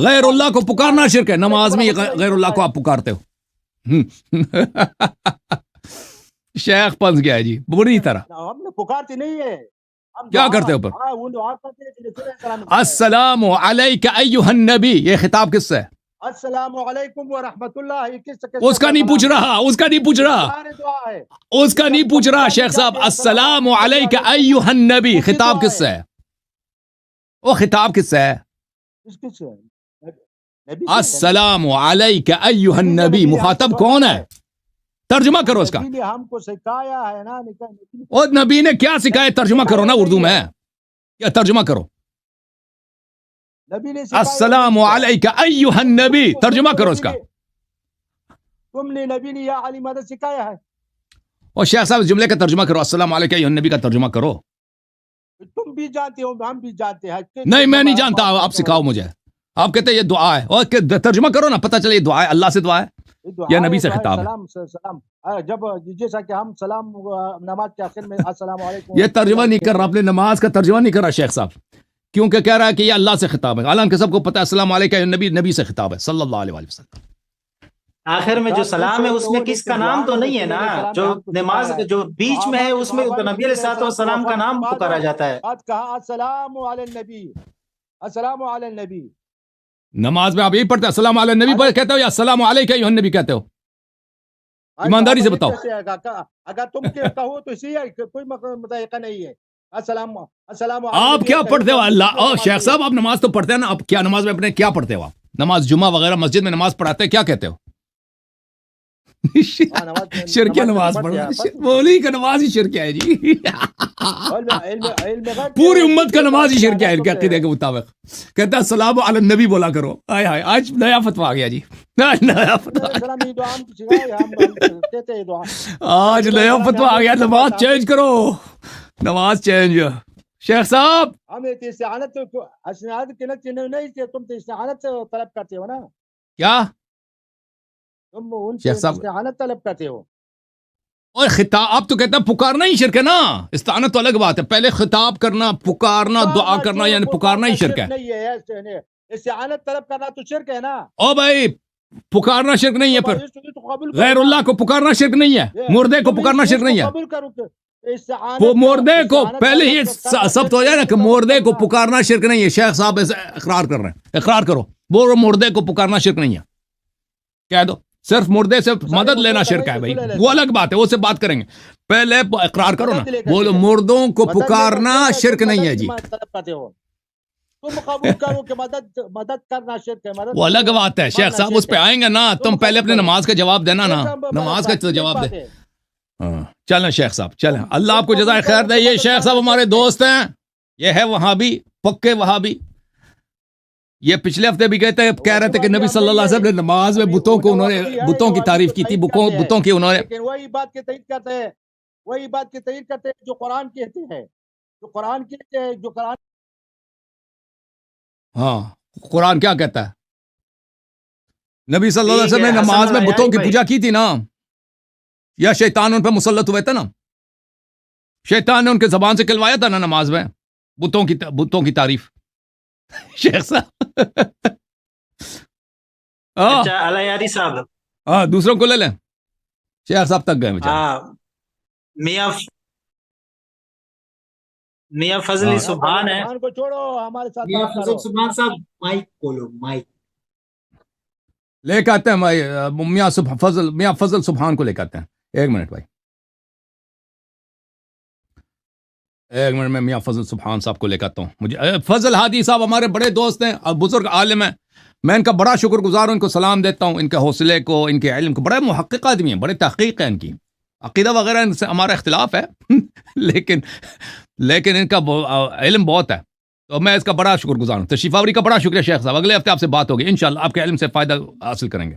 غیر اللہ کو پکارنا شرک ہے. نماز میں غیر اللہ کو آپ پکارتے ہو. شیخ پنس گیا ہے جی بری طرح. ہم نے پکارتے نہیں ہے. کیا کرتے ہو پر؟ السلام علیک ایھا النبی، یہ خطاب کس سے ہے؟ السلام علیکم ورحمۃ اللہ. اس کا نہیں پوچھ رہا، اس کا نہیں پوچھ رہا، اس کا نہیں پوچھ رہا شیخ صاحب. السلام علیک ایھا النبی خطاب کس سے ہے؟ وہ خطاب کس سے ہے؟ السلام علیک ایھا النبی مخاطب کون ہے؟ ترجمہ کرو اس کا. ہم کو سکھایا ہے نا. اور نبی نے کیا سکھایا؟ ترجمہ کرو نا اردو میں. کیا ترجمہ کرو؟ السلام علیک ایھا النبی ترجمہ کرو اس کا. تم نے نبی نے یا علی مدد سکھایا ہے. اور شیخ صاحب جملے کا ترجمہ کرو. السلام علیک ایھا النبی کا ترجمہ کرو. تم بھی جانتے ہو، ہم بھی جانتے ہیں. نہیں میں نہیں جانتا، آپ سکھاؤ مجھے. آپ کہتے ہیں یہ دعا ہے، اور ترجمہ کرو نا، پتہ چلے یہ دعا ہے، اللہ سے دعا ہے یا نبی سے خطاب ہے. سلام جب جیسا کہ ہم سلام نماز کے آخر میں السلام علیکم. یہ ترجمہ نہیں کر رہا، اپنے نماز کا ترجمہ نہیں کر رہا شیخ صاحب، کیونکہ کہہ رہا ہے کہ یہ اللہ سے خطاب ہے. حالانکہ سب کو پتہ ہے السلام علیکم نبی، نبی سے خطاب ہے صلی اللہ علیہ وسلم. آخر میں جو سلام ہے اس میں کس کا نام تو نہیں ہے نا. جو نماز جو بیچ میں ہے اس میں نبی علیہ الصلوۃ والسلام کا نام پکارا جاتا ہے. کہا السلام علی النبی، السلام علی النبی. نماز میں آپ یہی پڑھتے ہیں السلام علی النبی کہتے ہو یا السلام علیک ایھا النبی کہتے ہو؟ ایمانداری سے بتاؤ. اگر تم کہو تو اسی ہے، کوئی مطلق نہیں ہے. السلام آپ کیا پڑھتے ہو؟ اللہ او شیخ صاحب آپ نماز تو پڑھتے ہیں نا، آپ کیا نماز میں اپنے کیا پڑھتے ہو؟ آپ نماز جمعہ وغیرہ مسجد میں نماز پڑھاتے ہیں، کیا کہتے ہو؟ شرکیہ نماز پڑھنا، مولی کا نماز ہی شرکیہ ہے جی. پوری امت کا نماز ہی شرکیہ ہے ان کے عقیدے کے مطابق. کہتا ہے السلام علی النبی بولا کرو. ہائے ہائے آج نیا فتویٰ آ گیا جی. آج نیا فتویٰ آ گیا. نماز چینج کرو، نماز چینج. شیخ صاحب ہم استعانت نہیں، تم تو استعانت طلب کرتے ہو نا. کیا تم ان سے شیخ صاحب استعانت طلب کرتے ہو. اور خطاب آپ تو کہتے ہیں پکارنا ہی شرک ہے نا. استعانت تو الگ بات ہے، پہلے خطاب کرنا، پکارنا، دعا کرنا یعنی پکارنا ہی شرک ہے. استعانت طلب کرنا تو شرک ہے نا. او بھائی پکارنا شرک نہیں ہے، پھر غیر اللہ کو پکارنا شرک نہیں ہے، مردے کو پکارنا شرک نہیں ہے. وہ مردے کو پہلے ہی سب تو ہو جائے نا کہ مردے کو پکارنا شرک نہیں ہے. شیخ صاحب اقرار کر رہے ہیں، اقرار کرو. وہ مردے کو پکارنا شرک نہیں ہے کہہ دو. صرف مردے سے مدد لینا شرک ہے بھائی، وہ الگ بات ہے، وہ سے بات کریں گے. پہلے اقرار کرو نا، وہ مردوں کو پکارنا شرک نہیں ہے جی. وہ الگ بات ہے شیخ صاحب، اس پہ آئیں گے نا. تم پہلے اپنے نماز کا جواب دینا نا، نماز کا جواب دے. چلیں شیخ صاحب چلیں، اللہ آپ کو جزائے خیر دے. یہ شیخ صاحب ہمارے دوست ہیں، یہ ہے وہابی، پکے وہابی. یہ پچھلے ہفتے بھی کہتے ہیں، کہہ رہے تھے کہ نبی صلی اللہ علیہ وسلم نے نماز میں بتوں کو، انہوں نے بتوں کی تعریف کی تھی، بتوں کی انہوں نے. لیکن وہی بات کی تائید کرتے ہیں، وہی بات کی تائید کرتے ہیں جو قرآن کہتے ہیں، جو قرآن کہتے ہیں، جو قرآن. ہاں قرآن کیا کہتا ہے؟ نبی صلی اللہ علیہ وسلم نے نماز میں بتوں کی پوجا کی تھی نا، یا شیطان ان پہ مسلط ہوئے تھے نا. شیطان نے ان کے زبان سے کہلوایا تھا نا نماز میں بتوں کی تعریف. شیخ صاحب اچھا علیاری صاحب، ہاں دوسروں کو لے لیں. شیخ صاحب تک گئے میاں فضل سبحان ہے. کو چھوڑو، ہمارے ساتھ میاں فضل سبحان صاحب مائک کھولو، مائک لے کے آتے ہیں. میاں فضل سبحان کو لے کے آتے ہیں. ایک منٹ بھائی، ایک منٹ میں میاں فضل سبحان صاحب کو لے کے آتا ہوں. مجھے فضل ہادی صاحب ہمارے بڑے دوست ہیں اور بزرگ عالم ہیں. میں ان کا بڑا شکر گزار ہوں، ان کو سلام دیتا ہوں، ان کے حوصلے کو، ان کے علم کو. بڑے محقق آدمی ہیں، بڑے تحقیق ہے ان کی. عقیدہ وغیرہ ان سے ہمارا اختلاف ہے لیکن ان کا علم بہت ہے، تو میں اس کا بڑا شکر گزار ہوں. تشریف آوری کا بڑا شکریہ شیخ صاحب. اگلے ہفتے آپ سے بات ہوگی انشاءاللہ، آپ کے علم سے فائدہ حاصل کریں گے.